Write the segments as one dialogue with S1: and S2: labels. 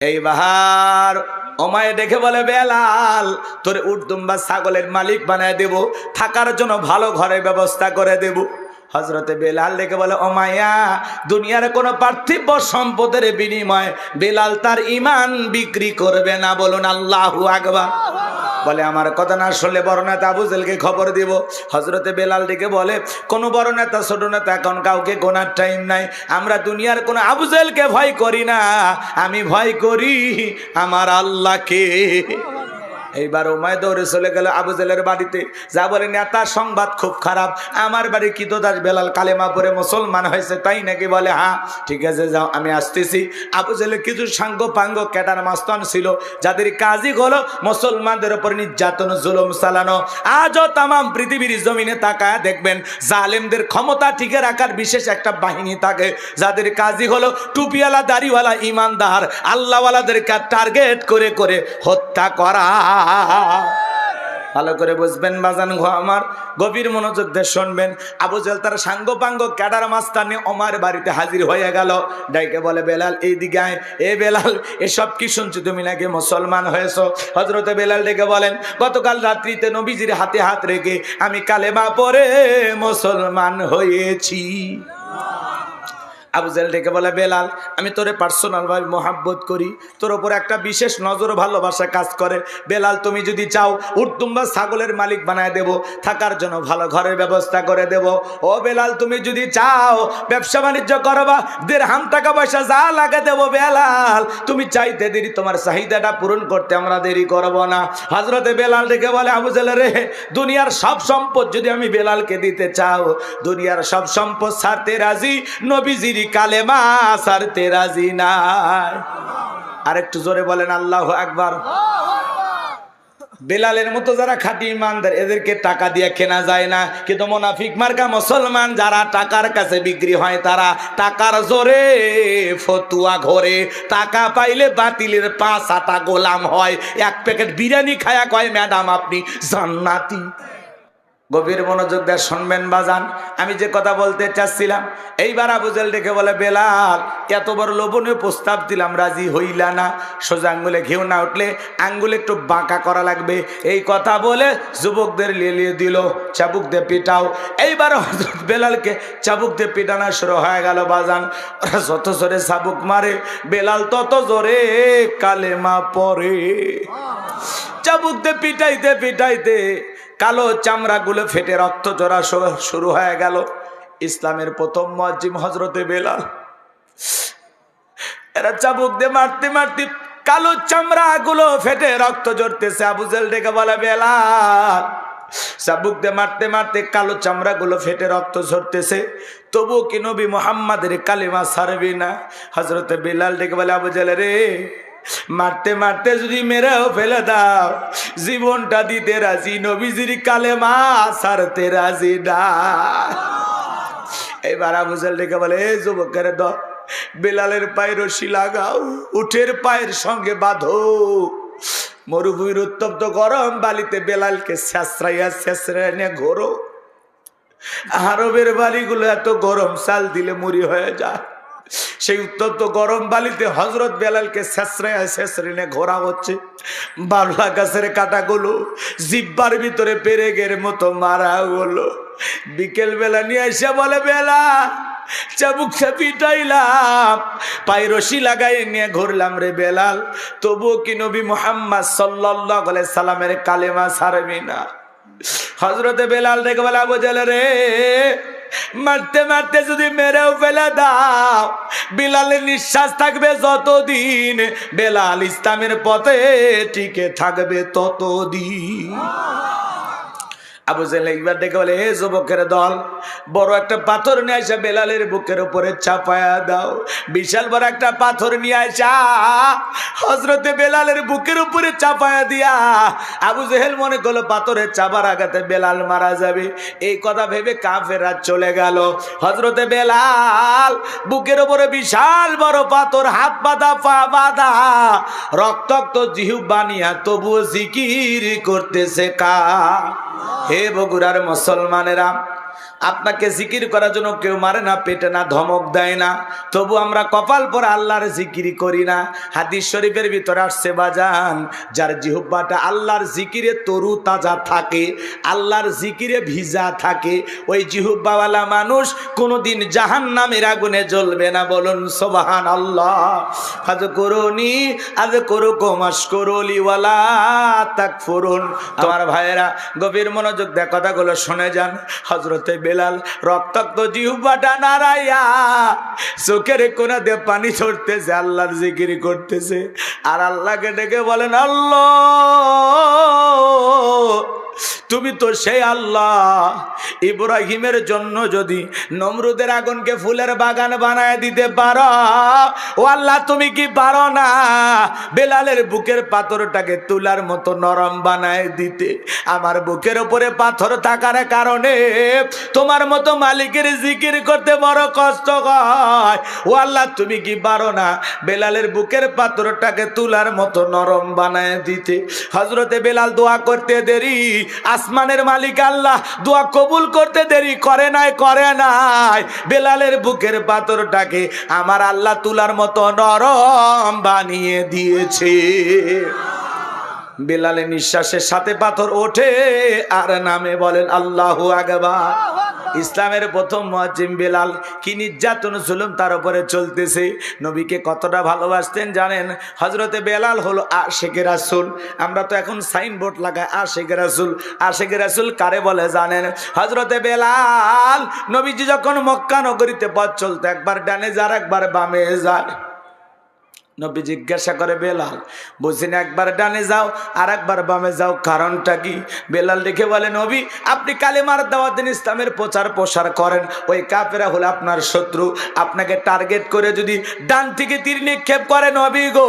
S1: এইবার ওমায় দেখে বলে, বেলাল তোর উট দুম্বা ছাগলের মালিক বানায় দেব, থাকার জন্য ভালো ঘরের ব্যবস্থা করে দেব। হযরতে বেলাল দেখে বলে, ওমাইয়া দুনিয়ার কোনো পার্থিব সম্পদের বিনিময়ে বেলাল তার ঈমান বিক্রি করবে না। বলুন আল্লাহু আকবার। বলে, আমার কথা না শুনলে বড় নেতা আবু জেহেলকে খবর দিব। হযরতে বেলাল ডেকে বলে, কোন বড় নেতা ছোট নেতা এখন কাউকে গোনার টাইম নাই। আমরা দুনিয়ার কোন আবু জেহেলকে ভয় করি না, আমি ভয় করি আমার আল্লাহকে। এইবার উমায় দৌড়ে চলে গেল আবু জেহেলের বাড়িতে, যা বলে, নেতার সংবাদ খুব খারাপ, আমার বাড়ি কৃতদাস বেলাল কালেমা পড়ে মুসলমান হয়েছে। তাই নাকি? বলে, হ্যাঁ ঠিক আছে, যাও আমি আসতেছি। আবু জেহেলের কিছু সাঙ্গ পাঙ্গ ক্যাডার মাস্তান ছিল, যাদের কাজই হলো মুসলমানদের উপর নির্যাতন জুলুম চালানো। আজও তাম পৃথিবীর জমিনে তাকায় দেখবেন, জালেমদের ক্ষমতা টিকে রাখার বিশেষ একটা বাহিনী থাকে, যাদের কাজই হলো টুপিওয়ালা দাড়িওয়ালা ইমানদার আল্লাহওয়ালাদেরকে টার্গেট করে করে হত্যা করা। ভালো করে বুঝবেন বাজান গো আমার, গভীর মনোযোগ দিয়ে শুনবেন। আবু জেহেল তার সাঙ্গ পাঙ্গ ক্যাডার মাস্তানি ওমর বাড়িতে হাজির হয়ে গেল। ডাইকে বলে, বেলাল এইদিকে আয়। এ বেলাল, এসব কি শুনছি, তুমি নাকি মুসলমান হয়েছো? হযরতে বেলাল ডেকে বলেন, গতকাল রাত্রিতে নবীজির হাতে হাত রেখে আমি কালেমা পড়ে মুসলমান হয়েছি। আবু জেহেল ডেকে বলে, বেলাল আমি তোরে পার্সোনাল ভাবে মহাব্বত করি, তোর ওপর একটা বিশেষ নজর ভালোবাসা কাজ করে। বেলাল তুমি যদি চাও উট দুম্বা ছাগলের মালিক বানায় দেব, থাকার জন্য ভালো ঘরের ব্যবস্থা করে দেব। ও বেলাল তুমি যদি চাও ব্যবসা বাণিজ্য করবা, দিরহাম টাকা পয়সা যা লাগে দেবো। বেলাল তুমি চাইতে দেরি, তোমার চাহিদাটা পূরণ করতে আমরা দেরি করব না। হযরতে বেলাল ডেকে বলে, আবু জেহেল রে, দুনিয়ার সব সম্পদ যদি আমি বেলালকে দিতে চাও, দুনিয়ার সব সম্পদ ছাড়তে রাজি, নবীজির কালেমা ছাড়তে রাজি নাই। আরেকটু জোরে বলেন আল্লাহু আকবার। বেলালের মতো যারা খাঁটি ইমানদার, এদেরকে টাকা দিয়ে কেনা যায় না, কিন্তু মুনাফিক মার্কা মুসলমান যারা টাকার কাছে বিক্রি হয়, তারা টাকার জোরে ফতুয়া ঘোরে, টাকা পাইলে বাতিলের 5 আটা গোলাম হয়, এক প্যাকেট বিরিয়ানি খায়া কয় ম্যাডাম আপনি জান্নাতি। গভীর মনোযোগ দিয়ে শুনবেন বাজান, আমি যে কথা বলতে চাচ্ছিলাম। এইবার আবু জেহেল ডেকে বলে, বেলাল এত বড় লোভনীয় প্রস্তাব দিলাম, রাজি হইলা না। সোজা আঙ্গুলে ঘেউ না উঠলে আঙ্গুলে একটু বাঁকা করা লাগবে, এই কথা বলে যুবকদের লিয়ে দিল, চাবুক দিয়ে পিটাও। এইবার হযরত বেলালকে চাবুক দিয়ে পিটানো শুরু হয়ে গেল বাজান। ওরা যত জোরে চাবুক মারে, বেলাল তত জোরে কালেমা পড়ে। চাবুক দিয়ে পিটাইতে পিটাইতে কালো চামড়াগুলো ফেটে রক্ত ঝরা শুরু হয়ে গেল। ইসলামের প্রথম মুয়াজ্জিন হযরতে বেলাল, এরা চাবুক দিয়ে মারতে মারতে কালো চামড়াগুলো ফেটে রক্ত ঝরতেছে। আবু জেহেল ডেকে বলে, বেলাল চাবুক দিয়ে মারতে মারতে কালো চামড়াগুলো ফেটে রক্ত ঝরতেছে, তবুও কি নবী মুহাম্মাদের কালেমা ছাড়বি না? হযরতে বেলাল ডেকে বলে, আবু জেহেল রে, মারতে মারতে যদি মেরেও ফেলে দাও, জীবনটা দিতে রাজি, নবীজির কালেমা ছাড়তে রাজি না। এবার আবু জেহেল ডেকে বলে, এই যুবকের দল, বেলালের পায়ে রশি লাগাও, উটের পায়ের সঙ্গে বাঁধো, মরুভূমির উত্তপ্ত গরম বালিতে বেলালকে ছেঁচড়াইয়া ছেঁচড়াইয়া নিয়ে ঘোরো। আরবের বালিগুলো এত গরম, চাল দিলে মুড়ি হয়ে যায়, সেই উত্তপ্ত গরম বালিতে হযরত বেলালকে ছেঁচড়াইয়া ছেঁচড়ে ঘোরা হচ্ছে। বারলা গাছের কাটাগুলো জিব্বার ভিতরে পেরেকের মতো মারা হলো। বিকেল বেলা নিয়ে এসে বলে, বেলা চাবুক পিটাইলাম, পায়ে রশি লাগাই নিয়ে ঘুরলাম রে বেলাল, তবুও কি নবী মুহাম্মদ সাল্লাল্লাহু আলাইহি সাল্লামের কালেমা ছাড়বি না? হযরতে বেলাল দেখে বলে, আবু জেহেল রে, মারতে মারতে যদি মেরেও ফেলে দাও, বেলালের নিঃশ্বাস থাকবে যতদিন, বেলাল ইসলামের পথে টিকে থাকবে ততদিন। আবু জেহেল একবার ডেকে বলে, হে যুবকের দল, বড় একটা পাথর নিয়ে আসা বেলালের বুকের উপরে চাপায়া দাও। বিশাল বড় একটা পাথর নিয়ে আসা হযরতে বেলালের বুকের উপরে চাপায়া দিয়া আবু জেহেল মনে করলো পাথরের চাপার আঘাতে বেলাল মারা যাবে। এই কথা ভেবে কাফেররা চলে গেল। হযরতে বেলাল বুকের উপরে বিশাল বড় পাথর, হাত বাঁধা পা বাঁধা, রক্তাক্ত জিহ্বা বানিয়া তবুও জিকির করতেছে কা। হে বগুড়ার মুসলমানেরা, আপনাকে জিকির করার জন্য কেউ মারে না, পেটে না, ধমক দেয় না, তবু আমরা কপাল পরে আল্লাহর জিকিরি করি না। হাদিস শরীফের ভিতরে আসছে বাজান, যার জিহ্বাটা আল্লাহর জিকিরে তরু তাজা থাকে, আল্লাহর জিকিরে ভিজা থাকে, ওই জিহ্বাওয়ালা মানুষ কোনোদিন জাহান্নামের আগুনে জ্বলবে না। বলুন সুবহানাল্লাহ। ফাযকুরুনি আযকুরুকুম ওয়াশকুরুলি ওয়ালা তাকফুরুন। তোমার ভাইয়েরা গভীর মনোযোগ দিয়ে কথাগুলো শুনে যান। হযরতে বেলাল রক্তাক্ত জিহ্বাটা নাড়াইয়া চোখের কোণা দিয়ে পানি ঝরতেছে, আল্লাহর জিকির করতেছে, আর আল্লাহকে ডেকে বলেন, আল্লাহ তুমি তো সেই আল্লাহ, ইব্রাহিমের জন্য যদি নমরুদের আগুনকে ফুলের বাগান বানায় দিতে পারো, ও আল্লাহ তুমি কি পারো না বেলালের বুকের পাথরটাকে তুলার মতো নরম বানায় দিতে? আমার বুকের উপরে পাথর থাকার কারণে তোমার মতো মালিকের জিকির করতে বড় কষ্ট হয়। ও আল্লাহ তুমি কি পারো না বেলালের বুকের পাথরটাকে তুলার মতো নরম বানায় দিতে? হযরতে বেলাল দোয়া করতে দেরি, আসমানের মালিক আল্লাহ দোয়া কবুল করতে দেরি করে নাই। বেলালের বুকের পাথরটাকে আমার আল্লাহ তুলার মতো নরম বানিয়ে দিয়েছে। বেলালের নিঃশ্বাসের সাথে পাথর ওঠে আর নামে, বলেন আল্লাহু আকবার। ইসলামের প্রথম মুয়াজ্জিন বেলাল, কি নির্যাতন জুলুম তার উপরে চলতেছে। নবীকে কতটা ভালোবাসতেন জানেন? হযরতে বেলাল হলো আশিকে রাসূল। আমরা তো এখন সাইনবোর্ড লাগাই আশিকে রাসূল। আশিকে রাসূল কারে বলে জানেন? হযরতে বেলাল নবীজি যখন মক্কা নগরীতে পথ চলতে একবার ডানে যায় একবার বামে যায়, নবী জিজ্ঞাসা করে, বেলাল বুঝি না একবার ডানে যাও আর একবার বামে যাও, কারণটা কি? বেলাল দেখে বলে, নবী আপনি কালেমার দাওয়াত দিন, ইসলামের প্রচার প্রসার করেন, ওই কাফেরা হলো আপনার শত্রু, আপনাকে টার্গেট করে যদি ডান থেকে তীর নিক্ষেপ করে, নবী গো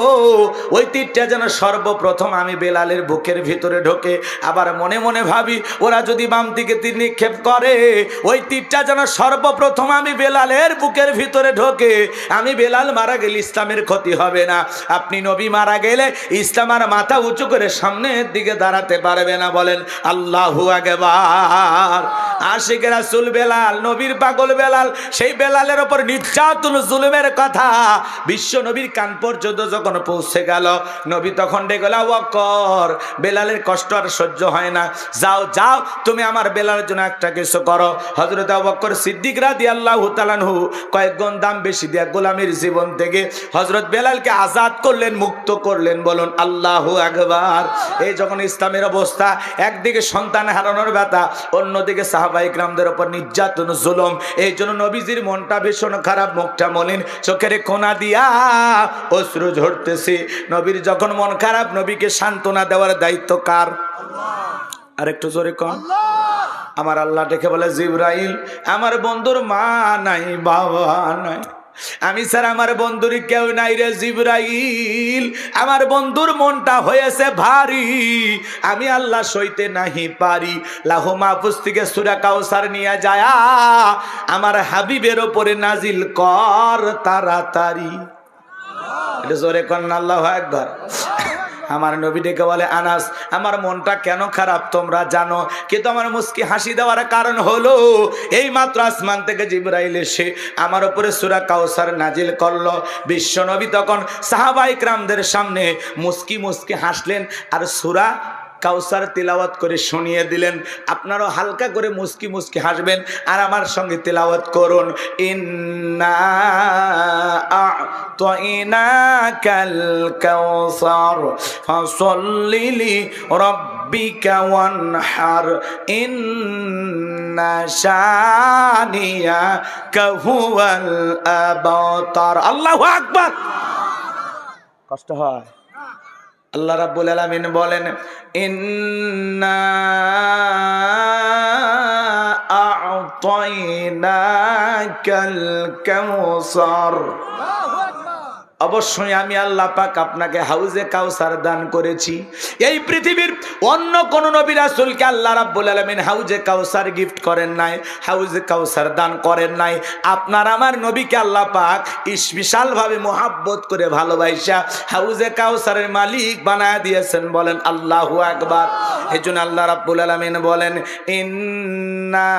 S1: ওই তীরটা যেন সর্বপ্রথম আমি বেলালের বুকের ভিতরে ঢোকে। আবার মনে মনে ভাবি, ওরা যদি বাম থেকে তীর নিক্ষেপ করে, ওই তীরটা যেন সর্বপ্রথম আমি বেলালের বুকের ভিতরে ঢোকে। আমি বেলাল মারা গেলে ইসলামের ক্ষতি হবে না, আপনি নবী মারা গেলে ইসলাম আর মাথা উঁচু করে সামনের দিকে দাঁড়াতে পারবে না। বলেন আল্লাহু আকবার। আশিক রাসূল বেলাল, নবীর পাগল বেলাল, সেই বেলালের উপর নির্যাতন জুলুমের কথা বিশ্ব নবীর কান পর্যন্ত যখন পৌঁছে গেল, নবী তখন ডেকে বলল, আবু বকর বেলালের কষ্ট আর সহ্য হয় না, যাও যাও তুমি আমার বেলালের জন্য একটা কিছু করো। হযরত আবু বকর সিদ্দিক রাদিয়াল্লাহু তাআলা আনহু কয়েক গুণ দাম বেশি দিয়ে গোলামীর জীবন থেকে হযরত বেলালকে আজাদ করলেন, মুক্ত করলেন। বলুন আল্লাহু আকবার। এই যখন ইসলামের অবস্থা, একদিকে সন্তান হারানোর ব্যথা, অন্যদিকে সাহাবায়ে কিরামদের উপর নির্যাতন জুলুম, এই জন্য নবীজির মনটা ভীষণ খারাপ, মুখটা মলিন, চোখের কোনা দিয়া অশ্রু ঝরতেছে। নবীর যখন মন খারাপ, নবীকে সান্ত্বনা দেওয়ার দায়িত্ব কার? আর একটু জোরে কন। আমার আল্লাহ ডেকে বলে, জিবরাইল আমার বন্ধুর মা নাই, বাবা নাই, আমি স্যার আমার বন্ধুর কেউ নাই রে জিবরাইল, আমার বন্ধুর মনটা হয়েছে ভারী, আমি আল্লাহ সইতে নাহি পারি। লাহু মাহফুজ থেকে সূরা কাউসার নিয়ে যায় আমার হাবিবের উপরে নাজিল কর তাড়াতাড়ি। এটা জোরে কর আল্লাহু আকবার। আমার নবী ডেকে বলে, আনাস আমার মনটা কেন খারাপ তোমরা জানো, কিন্তু আমার মুস্কি হাসি দেওয়ার কারণ হলো এই মাত্র আসমান থেকে জিবরাইল এসে আমার উপরে সূরা কাউসার নাজিল করলো। বিশ্ব নবী তখন সাহাবায়ে কিরামদের সামনে মুস্কি মুস্কি হাসলেন আর সূরা কাউসার তিলাওয়াত করে শুনিয়ে দিলেন। আপনারাও হালকা করে মুস্কি মুস্কি হাসবেন আর আমার সঙ্গে তিলাওয়াত করুন, ইন্না আ'তাইনাকাল কাউসার ফাসাল্লি লিরাব্বিকা ওয়ানহার ইন্না শানিয়াকা হুয়াল আবতার। আল্লাহু আকবার। কষ্ট হয়। আল্লাহ রাব্বুল আলামিন বলেন, ইন্না আ'তাইনাকাল কাউসার। অবশ্যই আমি আল্লাহ পাক আপনাকে হাউজে কাউসার দান করেছি। এই পৃথিবীর অন্য কোন নবী রাসূলকে আল্লাহ রাব্বুল আলামিন হাউজে কাউসার গিফট করেন নাই, হাউজে কাউসার দান করেন নাই। আপনার আমার নবীকে আল্লাহ পাক স্পেশাল ভাবে মোহাব্বত করে ভালোবাসা হাউজে কাউসারের মালিক বানায় দিয়েছেন। বলেন আল্লাহু আকবার। এজন্য আল্লাহ রাব্বুল আলামিন বলেন ইন্না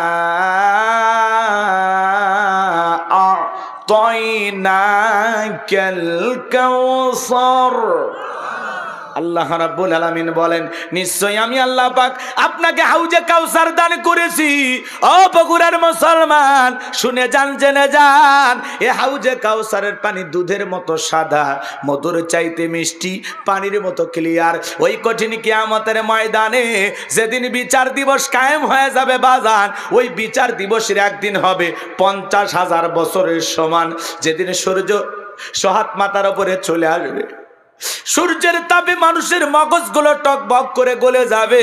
S1: আ'তাইনাকাল কাউসার। আল্লাহ রাব্বুল আলামিন বলেন নিশ্চয়ই আমি আল্লাহ পাক আপনাকে হাউজে কাউসার দান করেছি। ও বগুড়ার মুসলমান শুনে যান, জেনে যান, এ হাউজে কাউসারের পানি দুধের মতো সাদা, মধুর চাইতে মিষ্টি, পানির মতো ক্লিয়ার। ওই কঠিন কিয়ামতের ময়দানে যেদিন বিচার দিবস কায়েম হয়ে যাবে বাজান, ওই বিচার দিবসের একদিন হবে 50,000 বছরের সমান। যেদিন সূর্য সহাত মাথার উপরে চলে আসবে, সূর্যের তাপে মানুষের মগজগুলো টকবক করে গলে যাবে,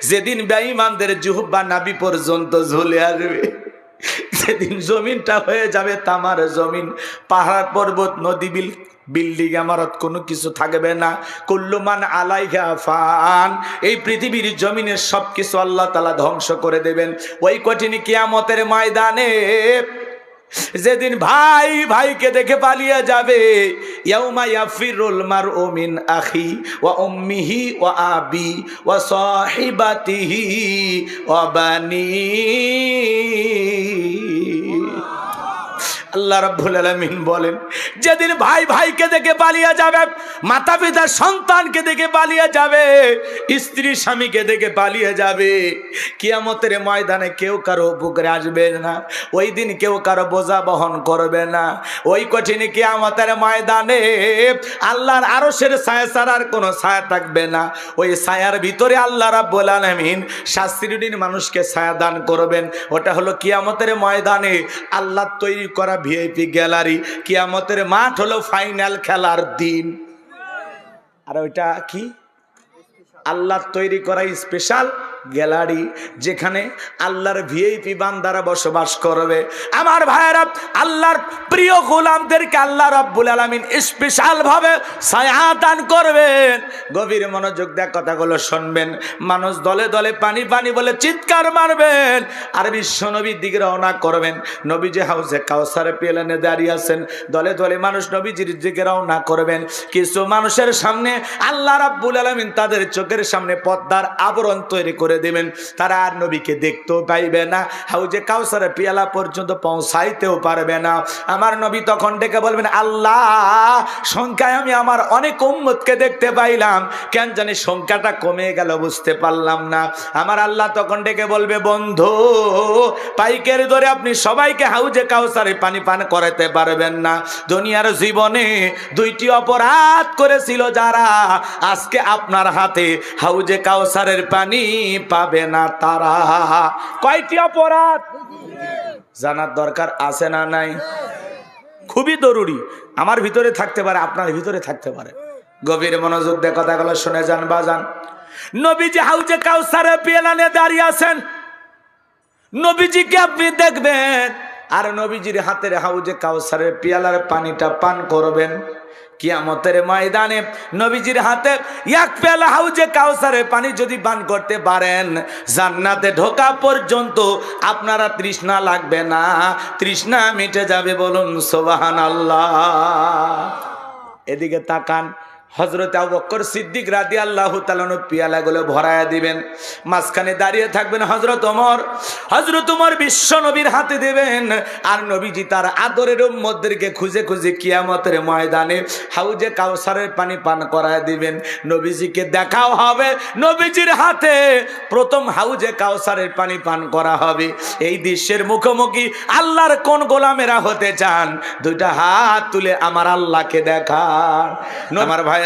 S1: যেদিন বেঈমানদের জিহ্বা নাভি পর্যন্ত ঝুলে আসবে, যেদিন জমিনটা হয়ে যাবে তামার জমিন, পাহাড় পর্বত নদী বিল্ডিং ইমারত কোনো কিছু থাকবে না। কুল্লু মান আলাইহা ফান, এই পৃথিবীর জমিনের সবকিছু আল্লাহ তাআলা ধ্বংস করে দেবেন। ওই কঠিন কিয়ামতের ময়দানে যেদিন ভাই ভাইকে দেখে পালিয়ে যাবে, ইয়াউমা ইয়াফিরুল মারউ মিন আখি ওয়া উম্মিহি ওয়া আবি ওয়া সাহিবাতিহি ওয়া বানি। আল্লাহ রাব্বুল আলামিন বলেন যেদিন ভাই ভাইকে দেখে পালিয়ে যাবে, মাতা পিতা সন্তানকে দেখে পালিয়ে যাবে, স্ত্রী স্বামীকে দেখে পালিয়ে যাবে, কিয়ামতের ময়দানে কেউ কারো উপকারে আসবে না। ওই দিন কেউ কারো বোঝা বহন করবে না। ওই কঠিন কিয়ামতের ময়দানে আল্লাহর আরশের ছায়া ছাড়ার কোনো ছায়া থাকবে না। ওই ছায়ার ভিতরে আল্লাহ রাব্বুল আলামিন শাস্তির মানুষকে ছায়া দান করবেন। ওটা হলো কিয়ামতের ময়দানে আল্লাহ তৈরি করা ভিআইপি গ্যালারি। কিয়ামতের মাঠ হলো ফাইনাল খেলার দিন। আর ওইটা কি? আল্লাহ তৈরি করা স্পেশাল গ্যালারি, যেখানে আল্লাহর ভিআইপি বান্দারা বসবাস করবে। আমার ভাইয়েরা, আল্লাহর প্রিয় গোলামদেরকে আল্লাহ রাব্বুল আলামিন স্পেশাল ভাবে ছায়া দান করবেন। গভীর মনোযোগ দিয়ে কথাগুলো শুনবেন। মানুষ দলে দলে পানি পানি বলে চিৎকার মারবেন আর বিশ্ব নবীর দিকে রওনা করবেন। নবীজি হাউজে কাউসারে পেলেনে দাঁড়িয়ে আছেন, দলে দলে মানুষ নবীজির দিকে রওনা করবেন। কিছু মানুষের সামনে আল্লাহ রাব্বুল আলামিন তাদের চোখের সামনে পর্দার আবরণ তৈরি করে দেবেন। তারা আর নবীকে দেখতেও পাইবে না, হাউজে কাউসারের পিয়ালা পর্যন্ত পৌঁছাইতেও পারবে না। আমার নবী তখন ডেকে বলবেন আল্লাহ, সংখ্যায় আমি আমার অনেক উম্মতকে দেখতে পাইলাম, কেন জানি সংখ্যাটা কমে গেল, বুঝতে পারলাম না। আমার আল্লাহ তখন ডেকে বলবে বন্ধু, পাইকের ধরে আপনি সবাইকে হাউজে কাউসারে পানি পান করাতে পারবেন না। দুনিয়ার জীবনে দুইটি অপরাধ করেছিল যারা, আজকে আপনার হাতে হাউজে কাউসারের পানি পাবে না তারা। কয়টি অপরাধ জানার দরকার আছে না নাই? খুবই জরুরি। আমার ভিতরে থাকতে পারে, আপনার ভিতরে থাকতে পারে। গভীর মনোযোগ দিয়ে কথাগুলো শুনে যান বাজান। নবীজি হাউজে কাউসারের পিয়ালানে দাঁড়িয়ে আছেন, নবীজিকে আপনি দেখবেন আর নবীজির হাতের হাউজে কাউসারের পিয়ালার পানিটা পান করবেন। কিয়ামতের ময়দানে নবীজির হাতে এক পেয়ালা হাউজে কাউসারের পানি যদি পান করতে পারেন, জান্নাতে ঢোকা পর্যন্ত আপনারা তৃষ্ণা লাগবে না, তৃষ্ণা মিটে যাবে। বলুন সুবহানাল্লাহ। এদিকে তাকান, হযরত আবু বকর সিদ্দিক রাদিয়াল্লাহু তাআলা পিয়ালাগুলো ভরায়া দিবেন। মাঝখানে দাঁড়িয়ে থাকবেন হযরত ওমর। হযরত ওমর বিশ্ব নবীর হাতে দেবেন আর নবীজি তার আদরের উম্মতদেরকে খুঁজে খুঁজে কিয়ামতের ময়দানে হাউজে কাউসারের পানি পান করায় দিবেন। নবীজিকে দেখাও হবে, নবীজির হাতে প্রথম হাউজে কাউসারের পানি পান করা হবে। এই দৃশ্যের মুখোমুখি আল্লাহর কোন গোলামেরা হতে চান? দুইটা হাত তুলে আমার আল্লাহকে দেখান। আমার ভাই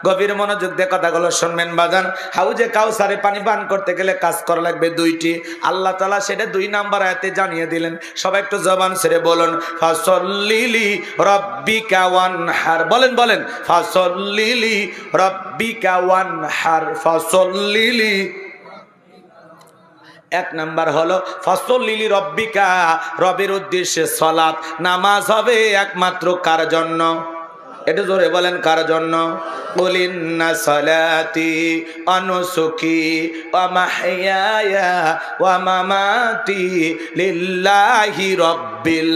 S1: গভীর মনোযোগ দিয়ে কথাগুলো শুনবেন বাজান। হাউজে কাউসারে পানি পান করতে গেলে কাজ করা লাগবে দুইটি। আল্লাহ তাআলা সেটা 2 নাম্বার আয়াতে জানিয়ে দিলেন। সবাই একটু জবান ছেড়ে বলুন ফাসল্লিলি রাব্বিকা ওয়ানহার। বলেন বলেন ফাসল্লিলি রাব্বিকা ওয়ানহার। ফাসল্লিলি, 1 নাম্বার হলো ফাসল্লিলি রাব্বিকা, রবের উদ্দেশ্যে সালাত নামাজ হবে একমাত্র কার জন্য? একটু জোরে বলেন কার জন্য? কুল ইন্না সালাতি ওয়া নুসুকি ওয়া মাহইয়ায়া ওয়া মামাতি লিল্লাহি রাব্বিল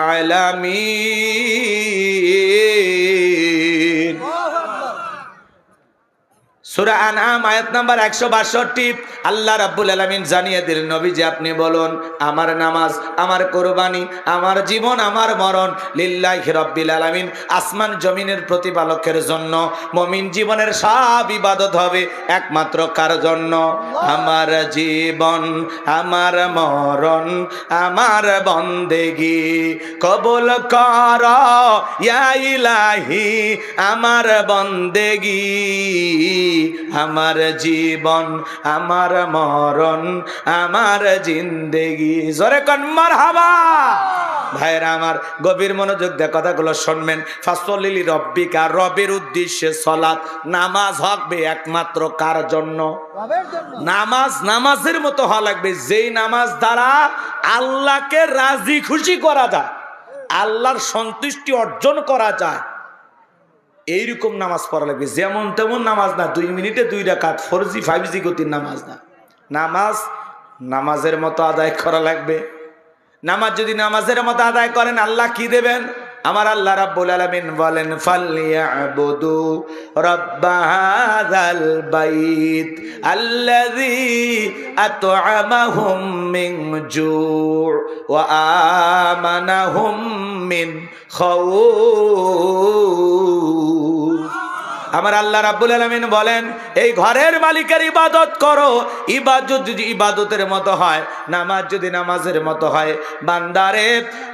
S1: আলামিন। সূরা আনআম আয়াত নাম্বার 162। আল্লাহ রাব্বুল আলামিন জানিয়ে দিলেন, নবীজি আপনি বলুন, আমার নামাজ, আমার কুরবানি, আমার জীবন, আমার মরণ লিল্লাহি রাব্বিল আলামিন, আসমান জমিনের প্রতিপালকের জন্য। মুমিন জীবনের সব ইবাদত হবে একমাত্র কার জন্য? আমার জীবন, আমার মরণ, আমার বন্দেগি কবুল কর ইয়া ইলাহি, আমার বন্দেগি, আমার জীবন, আমার মরণ, আমার জিন্দেগি। জোরে কোন মারহাবা। ভাইরা আমার, গভীর মনোযোগ দিয়ে কথাগুলো শুনবেন। ফাসল্লি রব্বিকা, রবের উদ্দেশ্যে সালাত, নামাজ হবে একমাত্র কার জন্য? নামাজ নামাজের মতো হওয়া লাগবে, যেই নামাজ দ্বারা আল্লাহকে রাজি খুশি করা যায়, আল্লাহর সন্তুষ্টি অর্জন করা যায়, এইরকম নামাজ পড়া লাগবে। যেমন তেমন নামাজ না, 2 মিনিটে 2 রাকাত 4G 5G গতির নামাজ না। নামাজ নামাজের মতো আদায় করা লাগবে। নামাজ যদি নামাজের মতো আদায় করেন, আল্লাহ কি দেবেন? আমার আল্লাহ রাব্বুল আলামিন বলেন, ফালইয়াবুদু রাব্বা হাযাল বাইত আল্লাযী আত'আমাহুম মিন জু' ওয়া আমানাহুম মিন খাউফ। আমার আল্লাহ রাব্বুল আলামিন বলেন, এই ঘরের মালিকের ইবাদত করো। ইবাদত যদি ইবাদতের মতো হয়, নামাজ যদি নামাজের মতো হয়, বান্দারে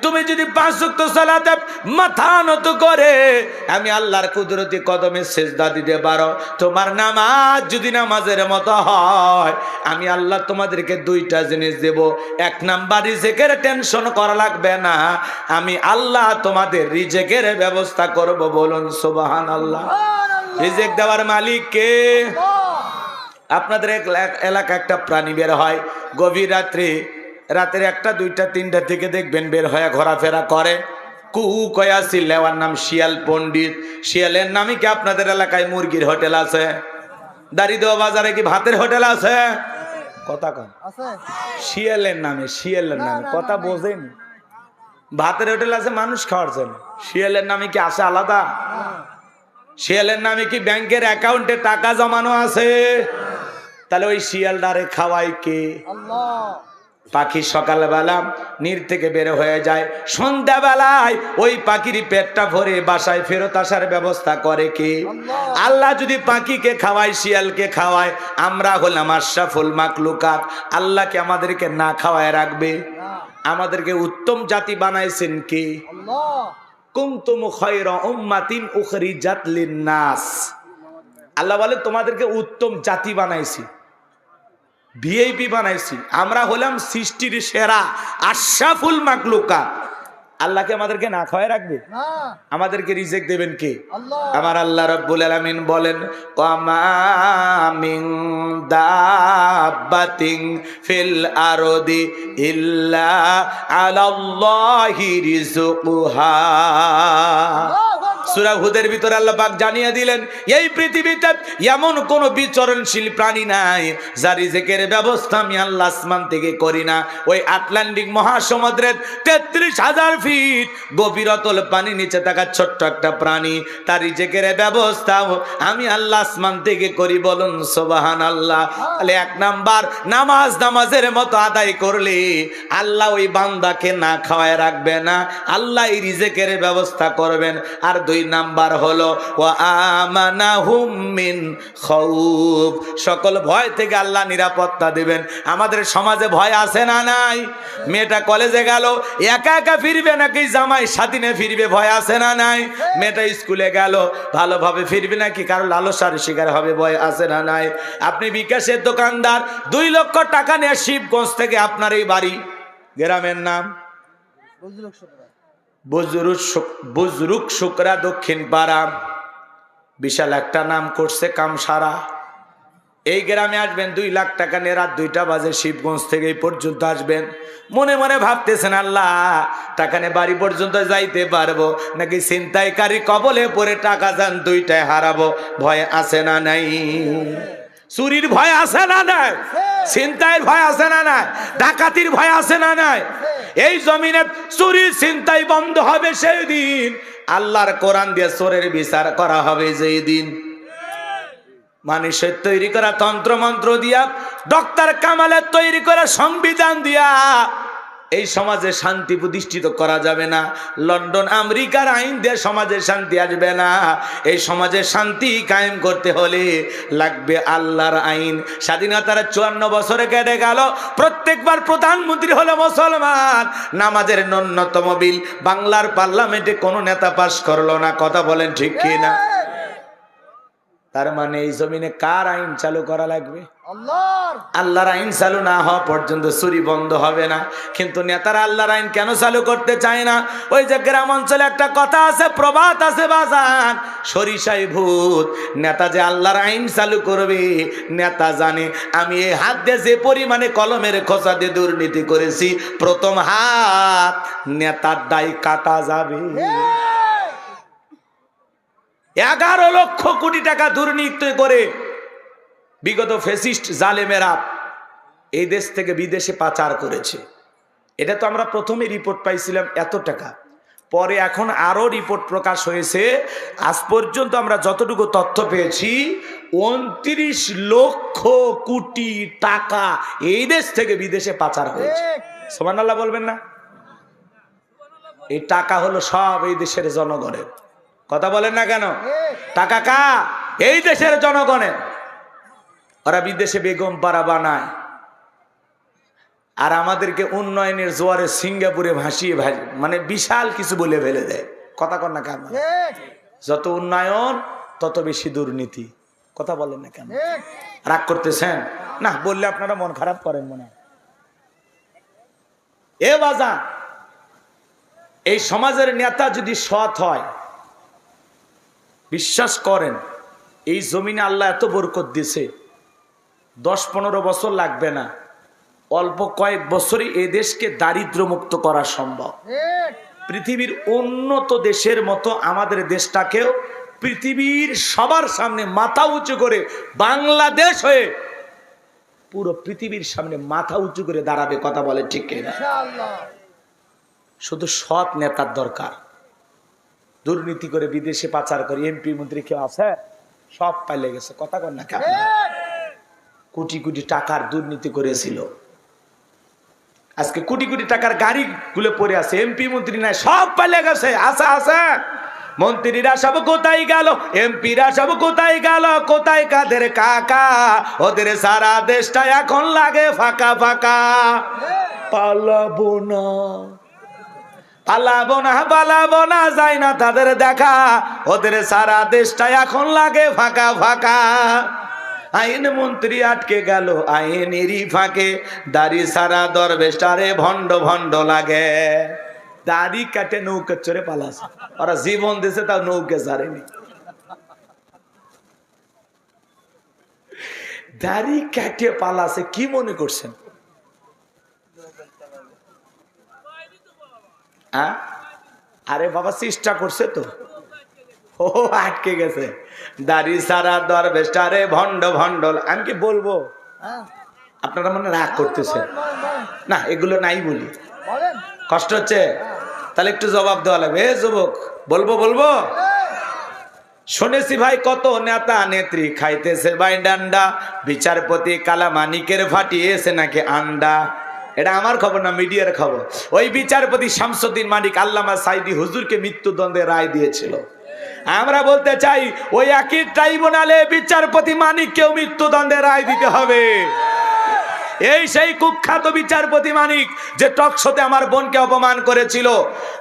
S1: তুমি যদি 5 ওয়াক্ত সালাতে মাথা নত করে আমি আল্লাহর কুদরতি কদমে সিজদা দিতে পারো, তোমার নামাজ যদি নামাজের মতো হয়, আমি আল্লাহ তোমাদেরকে 2টা জিনিস দেব। 1 নাম্বার, রিজিকের টেনশন করা লাগবে না, আমি আল্লাহ তোমাদের রিজিকের ব্যবস্থা করব। বলুন সুবহানাল্লাহ। রিজিক দেওয়ার মালিক কে? আপনাদের এলাকা একটা প্রাণী বের হয় গভীর রাত্রে, রাতের 1টা 2টা 3টা থেকে দেখবেন বের হয়ে ঘোরাফেরা করে, কুহু কয়া চিল্লাওয়ার নাম শিয়াল পণ্ডিত। শিয়ালের নামে কি আপনাদের এলাকায় মুরগির হোটেল আছে? দাড়িদেওয়া বাজারে কি ভাতের হোটেল আছে? কথা কন। শিয়ালের নামে, শিয়ালের নামে কথা বোঝেন। ভাতের হোটেল আছে মানুষ খাওয়ার জন্য, শিয়ালের নামে কি আছে আলাদা? শিয়ালের নামে কি ব্যাংকের অ্যাকাউন্টে টাকা জমানো আছে? তাহলে ওই শিয়ালটারে খাওয়াই কে? পাখি সকালবেলা নীর থেকে বের হয়ে যায়, সন্ধ্যাবেলায় ওই পাখির পেটটা ভরে বাসায় ফেরত আসার ব্যবস্থা করে কে? আল্লাহ যদি পাখিকে খাওয়ায়, শিয়ালকে খাওয়ায়, আমরা হলাম আশরাফুল মাখলুকাত, আল্লাহকে আমাদেরকে না খাওয়ায় রাখবে? আমাদেরকে উত্তম জাতি বানাইছেন কে? কুনতুম খায়রা উম্মাতিন উখরিজাত লিন-নাস। আল্লাহ বলে তোমাদেরকে উত্তম জাতি বানাইছি, ভিআইপি বানাইছি। আমরা হলাম সৃষ্টির সেরা আশরাফুল মাখলুকাত। আল্লাহকে আমাদেরকে না খাওয়ায় রাখবে? আমাদেরকে রিজিক দেবেন কে? আমার আল্লাহ রাব্বুল আলামিন বলেন, ওয়ামা মিন দাব্বাতিন ফিল আরদি ইল্লা আলাল্লাহি রিজকুহা। সূরা হুদের ভিতরে আল্লাহ পাক জানিয়ে দিলেন, এই পৃথিবীতে এমন কোন বিচরণশীল প্রাণী নাই যার রিজিকের ব্যবস্থা আমি আল্লাহ আসমান থেকে করি না। ওই আটলান্টিক মহাসমুদ্রের 33,000 ফিট গভীরতল পানি নিচে থাকা ছোট্ট একটা প্রাণী, তার রিজিকের ব্যবস্থা আমি আল্লাহ আসমান থেকে করি। বলুন সুবহানাল্লাহ। তাহলে 1 নাম্বার, নামাজ নামাজের মতো আদায় করলে আল্লাহ ওই বান্দাকে না খাওয়ায় রাখবে না, আল্লাহ এই রিজিকের ব্যবস্থা করবেন। আর 2 নাম্বার হলো ওয়া আমানাহুম মিন খাউফ, সকল ভয় থেকে আল্লাহ নিরাপত্তা দিবেন। আমাদের সমাজে ভয় আছে না নাই? মেয়েটা কলেজে গেল, একা একা ফিরবে নাকি জামাই সাথী নিয়ে ফিরবে? ভয় আছে না নাই? মেয়েটা স্কুলে গেল, ভালোভাবে ফিরবে নাকি কারো লালসার শিকার হবে? ভয় আছে না নাই? আপনি বিকাশের দোকানদার, 2 লক্ষ টাকা নিয়ে শিবগঞ্জ থেকে আপনার এই বাড়ি, গ্রামের নাম বুজরুক শুকরা দক্ষিণ পাড়া, বিশাল একটা নাম করছে কামসারা। এই গ্রামে আসবেন 2 লাখ টাকা নিয়ে, রাত 2টা বাজে শিবগঞ্জ থেকে এই পর্যন্ত আসবেন, মনে মনে ভাবতেছেন আল্লাহ টাকা নিয়ে বাড়ি পর্যন্ত যাইতে পারবো নাকি ছিনতাইকারী কবলে পড়ে টাকা যান 2টায় হারাবো। ভয় আছে না নাই? চুরির ভয় আছে না নাই? ছিনতাইয়ের ভয় আছে না নাই? ডাকাতির ভয় আছে না নাই? এই জমিনে চুরি ছিনতাই বন্ধ হবে সেই দিন, আল্লাহর কোরআন দিয়ে চোরের বিচার করা হবে যেই দিন। মানুষের তৈরি করা তন্ত্র মন্ত্র দিয়া, ডক্টর কামালের তৈরি করা সংবিধান দিয়া এই সমাজে শান্তি প্রতিষ্ঠিত করা যাবে না। লন্ডন আমেরিকার আইন দিয়ে সমাজে শান্তি আসবে না। এই সমাজে শান্তি কায়েম করতে হলে লাগবে আল্লাহর আইন। স্বাধীনতার 54 বছরে কেটে গেল, প্রত্যেকবার প্রধানমন্ত্রী হলো মুসলমান, নামাজের ন্যূনতম বিল বাংলার পার্লামেন্টে কোনো নেতা পাস করলো না। কথা বলেন ঠিক কি না? তার মানে এই জমিনে কার আইন চালু করা লাগবে? আল্লাহর আইন চালু না হওয়া পর্যন্ত চুরি বন্ধ হবে না। কিন্তু নেতারা আল্লাহর আইন কেন চালু করতে চায় না? ওই যে গ্রাম অঞ্চলে একটা কথা আছে, প্রবাদ আছে বাজান, সরিষাই ভূত। নেতা যে আল্লাহর আইন চালু করবে, নেতা জানে আমি এই হাত দিয়ে যে পরিমাণে কলমের খোঁচা দিয়ে দুর্নীতি করেছি, প্রথম হাত নেতার দায় কাটা যাবে। 11 লক্ষ কোটি টাকা দুর্নীতি করে বিগত ফ্যাসিস্ট জালেমেরা এই দেশ থেকে বিদেশে পাচার করেছে। এটা তো আমরা প্রথমে রিপোর্ট পাইছিলাম এত টাকা, পরে এখন আরো রিপোর্ট প্রকাশ হয়েছে। আজ পর্যন্ত আমরা যতটুকু তথ্য পেয়েছি 29 লক্ষ কোটি টাকা এই দেশ থেকে বিদেশে পাচার হয়েছে। সুবহানাল্লাহ বলবেন না? এই টাকা হলো সব এই দেশের জনগণের। কথা বলেন না কেন? টাকা কার? এই দেশের জনগণের। ওরা বিদেশে বেগম পাড়া বানায় আর আমাদেরকে উন্নয়নের জোয়ারে সিঙ্গাপুরে ভাসিয়ে মানে বিশাল কিছু বলে ফেলে দেয়। কথা কন না কেন? যত উন্নয়ন তত বেশি দুর্নীতি। কথা বলেন না কেন? রাগ করতেছেন না? বললে আপনারা মন খারাপ করেন মনে হয়। এ বাজা, এই সমাজের নেতা যদি সৎ হয়, বিশ্বাস করেন এই জমিনে আল্লাহ এত বরকত দিয়েছে, 10-15 বছর লাগবে না, অল্প কয়েক বছরই এই দেশকে দারিদ্র মুক্ত করা সম্ভব। পৃথিবীর উন্নত দেশের মতো আমাদের দেশটাকেও পৃথিবীর সবার সামনে মাথা উঁচু করে বাংলাদেশ হয়ে পুরো পৃথিবীর সামনে মাথা উঁচু করে দাঁড়াবে। কথা বলে ঠিক কিনা? শুধু সৎ নেতার দরকার। দুর্নীতি করে বিদেশে পাচার করে এমপি মন্ত্রী কেউ আছে? সব পাইলে গেছে। কথা কন না কেন? কোটি কোটি টাকার দুর্নীতি করেছিল, আজকে কোটি কোটি টাকার গাড়ি গুলো পড়ে আছে, এমপি মন্ত্রী নাই, সব পাইলে গেছে। আছে আছে। মন্ত্রীরা সব কোথায় গেল? এমপিরা সব কোথায় গেল? কোথায় কাদের কাকা? ওদের সারা দেশটা এখন লাগে ফাঁকা ফাঁকা। পালাবো না, পালাবো না, পালাবো না, যায় না তাদের দেখা। ওদের সারা দেশটা এখন লাগে ফাঁকা ফাঁকা। আইন মন্ত্রী আটকে গেল আইনেরই ফাঁকে, দাড়ি সারা দরবেশটারে ভণ্ড ভণ্ড লাগে। দাড়ি কাটে নৌকে চড়ে পালাছে, ওরা জীবন দিয়েছে তাও নৌকে ছাড়েনি। দাড়ি কাটে পালাছে, কি মনে করছেন? আরে বাবা চেষ্টা করছে তো, ও আটকে গেছে। দাড়ি সারা দরবেশটারে ভণ্ড ভণ্ড। আমি কি বলবো? আপনারা মনে রাগ করতেছেন না? এগুলো নাই বলি, কষ্ট হচ্ছে, তাহলে একটু জবাব দেওয়া লাগবে। এ যুবক, বলবো বলবো। শুনেছি ভাই কত নেতা নেত্রী খাইতেছে ভাই ডান্ডা, বিচারপতি কালা মানিকের ফাটিয়েছে নাকি আন্ডা। এটা আমার খবর না, মিডিয়ার খবর। ওই বিচারপতি শামসুদ্দিন মানিক আল্লামা সাইদি হুজুরকে মৃত্যুদণ্ডের রায় দিয়েছিল। আমরা বলতে চাই ওই একই ট্রাইব্যুনালে বিচারপতি মানিককেও মৃত্যুদণ্ডের রায় দিতে হবে। এই সেই কুখ্যাত বিচারপতি মানিক যে টকশোতে আমার বোনকে অপমান করেছিল,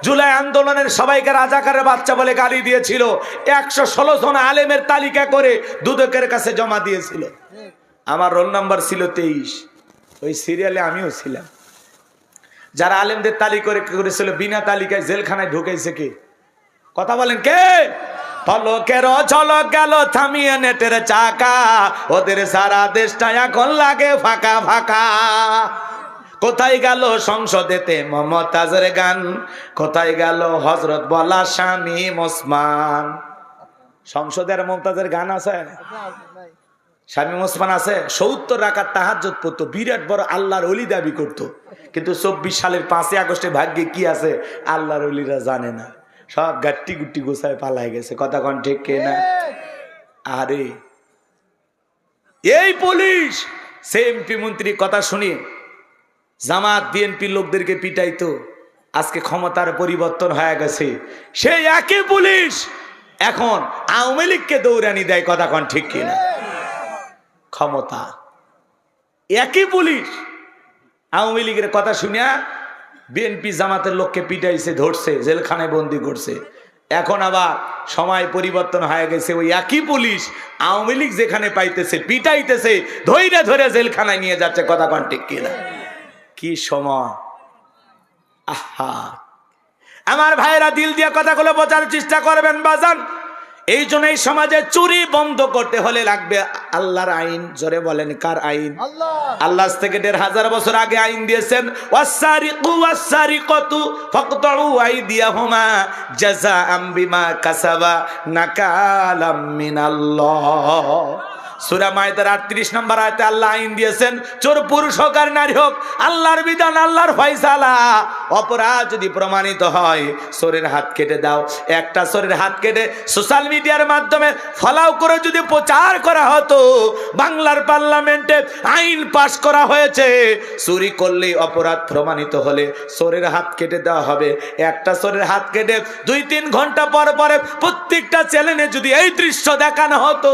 S1: জুলাই আন্দোলনের সবাইকে রাজাকারের বাচ্চা বলে গালি দিয়েছিল, 116 জন আলেমের তালিকা করে দুদকের কাছে জমা দিয়েছিল। আমার রোল নাম্বার ছিল 23, ওই সিরিয়ালে আমিও ছিলাম। যারা আলেমদের তালিকা করেছিল বিনা তালিকায় জেলখানায় ঢুকেছে কে? কথা বলেন কে? পলকের ঝলক গেল থামিয়ে নেটের চাকা, ওদের সারা দেশটা এখন লাগে ফাঁকা ফাঁকা। কোথায় গেল সংসদেতে মমতাজের গান, কোথায় গেল হযরত বলা শামীম ওসমান? সংসদের মমতাজের গান আছে? শামীম ওসমান আছে? 70 রাকাত তাহাজ্জুদ পড়তো, বিরাট বড় আল্লাহর ওলি দাবি করতো, কিন্তু 24 সালের 5 আগস্টে ভাগ্যে কি আছে আল্লাহর ওলিরা জানে না, সব গাট্টি গুট্টি গোছায় পালাই গেছে। কথা কোন ঠিক কে না? আরে এই পুলিশ সে এমপি মন্ত্রী কথা শুনি জামাত বিএনপি লোকদেরকে পিটাইতো, আজকে ক্ষমতার পরিবর্তন হয়ে গেছে, সেই একই পুলিশ এখন আওয়ামী লীগকে দৌড়ানি দেয়। কথা কোন ঠিক কিনা? ক্ষমতা একই পুলিশ আওয়ামী লীগের কথা শুনিয়া বিএনপি জামাতের লোককে পিটাইছে, ধরছে, জেলখানায় বন্দি করছে। এখন আবার সময় পরিবর্তন হয়ে গেছে, ওই একই পুলিশ আওয়ামী লীগ যেখানে পাইতেছে পিটাইতেছে, ধৈর্য ধরে জেলখানায় নিয়ে যাচ্ছে। কথা কোন ঠিক কিনা? কি সময়! আহা, আমার ভাইরা দিল দিয়ে কথাগুলো বোঝার চেষ্টা করবেন বাজান। এই জন্য এই সমাজে চুরি বন্ধ করতে হলে লাগবে আল্লাহর আইন। জোরে বলেন কার আইন? আল্লাহ থেকে 1500 বছর আগে আইন দিয়েছেন, ওয়াসারিকু ওয়াসারিকাতু ফাকতাউ আইদিয়াহুমা জাযাআম বিমা কাসাবা নাকালাম মিনাল্লাহ। সূরা মায়েদার 38 নম্বর আয়াতে আল্লাহ আইন দিয়েছেন, চোর পুরুষ হোক আর নারী হোক, আল্লাহর বিধান, আল্লাহর ফয়সালা। অপরাধ যদি প্রমাণিত হয় চোরের হাত কেটে দাও। একটা চোরের হাত কেটে সোশ্যাল মিডিয়ার মাধ্যমে ফলাও করে যদি প্রচার করা হতো, বাংলার পার্লামেন্টে আইন পাশ করা হয়েছে, চুরি করলেই অপরাধ প্রমাণিত হলে চোরের হাত কেটে দেওয়া হবে। একটা চোরের হাত কেটে 2-3 ঘন্টা পর পরে প্রত্যেকটা চ্যানেলে যদি এই দৃশ্য দেখানো হতো,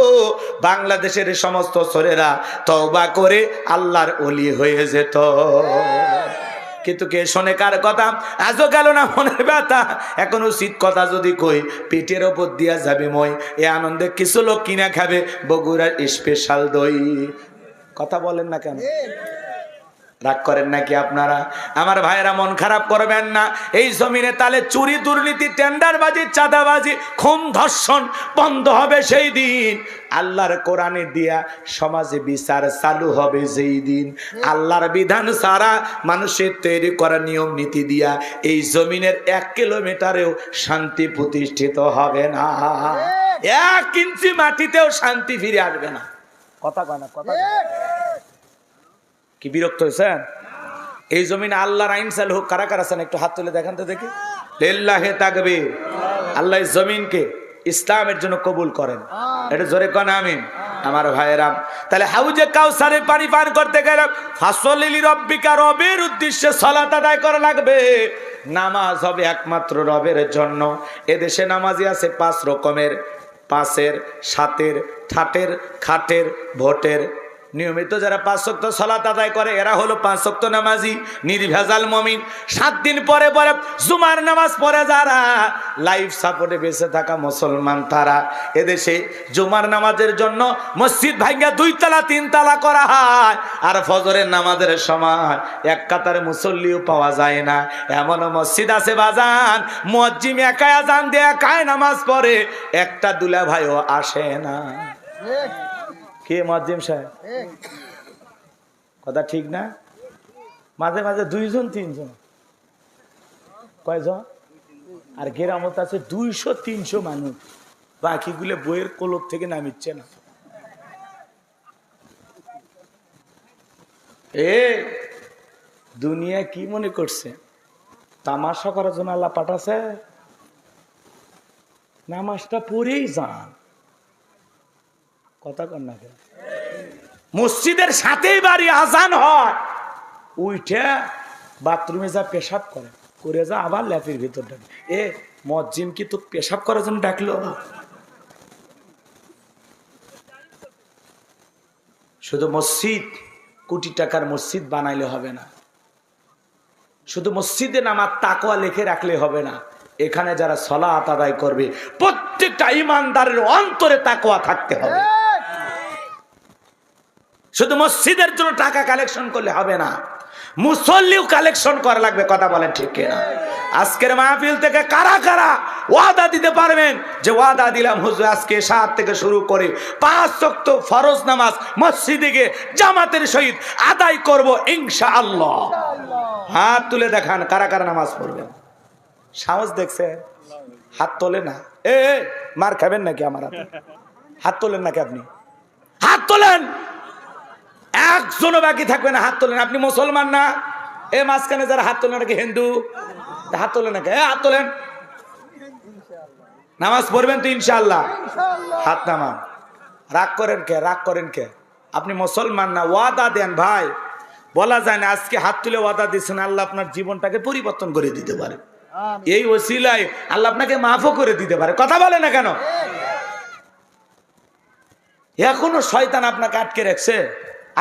S1: বাংলাদেশ সমস্ত চোরেরা তওবা করে আল্লাহর ওলি হয়ে যেত। কিন্তু কে শোনে কার কথা? আজও গেল না মনের ব্যথা। এখন উচিত কথা যদি কই, পেটের ওপর দিয়া যাবে মই। এ আনন্দে কিছু লোক কিনা খাবে বগুড়ার স্পেশাল দই। কথা বলেন না কেন? রাগ করেন নাকি আপনারা? আমার ভাইয়েরা মন খারাপ করবেন না। এই জমিনে তাহলে চুরি, দুর্নীতি, টেন্ডারবাজি, চাঁদাবাজি, খুন, ধর্ষণ বন্ধ হবে সেই দিন। আল্লাহর কোরআনে দিয়া সমাজে বিচার চালু হবে যেই দিন। আল্লাহর বিধান ছাড়া মানুষের তৈরি করা নিয়ম নীতি দিয়া এই জমিনের 1 কিলোমিটারেও শান্তি প্রতিষ্ঠিত হবে না। 1 ইঞ্চি মাটিতেও শান্তি ফিরে আসবে না। কথা কয় না? কথা কি বিরক্ত হয়েছেন? এই জমিনে আল্লাহর আইন চালু হোক। কারা কারা আছেন একটু হাত তুলে দেখান তো দেখি। লিল্লাহি তাকবীর। আল্লাহ এই জমিনকে ইসলামের জন্য কবুল করেন। এটা জোরে কোন আমিন। আমার ভাইয়েরা, তাহলে হাউজে কাউসারের পানি পান করতে গেলে ফাসলি লিরাব্বিকা, রবের উদ্দেশ্যে সালাত আদায় করা লাগবে। নামাজ হবে একমাত্র রবের জন্য। এদেশে নামাজি আছে 5 রকমের: 5-এর, 7-এর, ঠাটের, খাটের, ভোটের। নিয়মিত যারা 5 ওয়াক্ত সালাত আদায় করে এরা হলো 5 ওয়াক্ত নামাজি, নির্ভেজাল মুমিন। 7 দিন পরে পরে জুমার নামাজ পড়ে যারা লাইফ সাপোর্টে বেঁচে থাকা মুসলমান, তারা এদেশে জুমার নামাজের জন্য মসজিদ ভাঙ্গা 2 তলা 3 তলা করা হয়। আর ফজরের নামাজের সময় 1 কাতারে মুসল্লিও পাওয়া যায় না। এমন মসজিদ আছে বাজান, মুয়াজ্জিম একাই আযান দিয়ে একাই নামাজ পড়ে, একটা দুলা ভাইও আসে না। কে মুয়াজ্জিম সাহেব? কথা ঠিক না? মাঝে মাঝে 2 জন 3 জন, কয়জন? আর গ্রামত আছে 200-300 মানুষ, বাকিগুলো বইয়ের কোলক থেকে নামিচ্ছে না। এ দুনিয়া কি মনে করছে তামাশা করার জন্য আল্লাহ পাঠাছে? নামাজটা পড়েই যান। কথা কর না কেন? মসজিদের সাথেই বাড়ি, আজান হয়, উঠে বাথরুমে যা পেশাব করে যা আবার ল্যাপের ভিতর ডাকে। এ মুয়াজ্জিম কি তো পেশাব করার জন্য ডাকলো? শুধু মসজিদ, কোটি টাকার মসজিদ বানাইলে হবে না। শুধু মসজিদে নামাজ তাকওয়া লিখে রাখলে হবে না। এখানে যারা সালাত আদায় করবে প্রত্যেকটা ইমানদারের অন্তরে তাকওয়া থাকতে হবে। শুধু মসজিদের জন্য টাকা কালেকশন করলে হবে না, মুসল্লিও কালেকশন করা লাগবে। কথা বলেন ঠিক কিনা? আজকের মাহফিল থেকে কারা কারা ওয়াদা দিতে পারবেন যে ওয়াদা দিলাম হুজুর আজকে 7 থেকে শুরু করে 5 ওয়াক্ত ফরজ নামাজ মসজিদে গিয়ে জামাতের সহিত আদায় করব ইনশাআল্লাহ? হাত তুলে দেখান কারা কারা নামাজ পড়বেন। সাহস দেখছে? হাত তোলে না। এ মার খাবেন নাকি আমার হাতে? হাত তোলেন নাকি আপনি? হাত তোলেন, একজনও বাকি থাকবে না। হাত তোলেন। আপনি মুসলমান না? এ মাঝখানে যারা হাত তোলেন নাকি হিন্দু? হাত তোলেন নাকি? হাত তোলেন। নামাজ পড়বেন তো ইনশাআল্লাহ? হাত নামান। রাগ করেন কে? রাগ করেন কে? আপনি মুসলমান না? ওয়াদা দেন ভাই। বলা যায় না আজকে হাত তুলে ওয়াদা দিচ্ছেন, আল্লাহ আপনার জীবনটাকে পরিবর্তন করে দিতে পারে। এই ওসিলায় আল্লাহ আপনাকে মাফও করে দিতে পারে। কথা বলে না কেন? এখনো শয়তান আপনাকে আটকে রাখছে।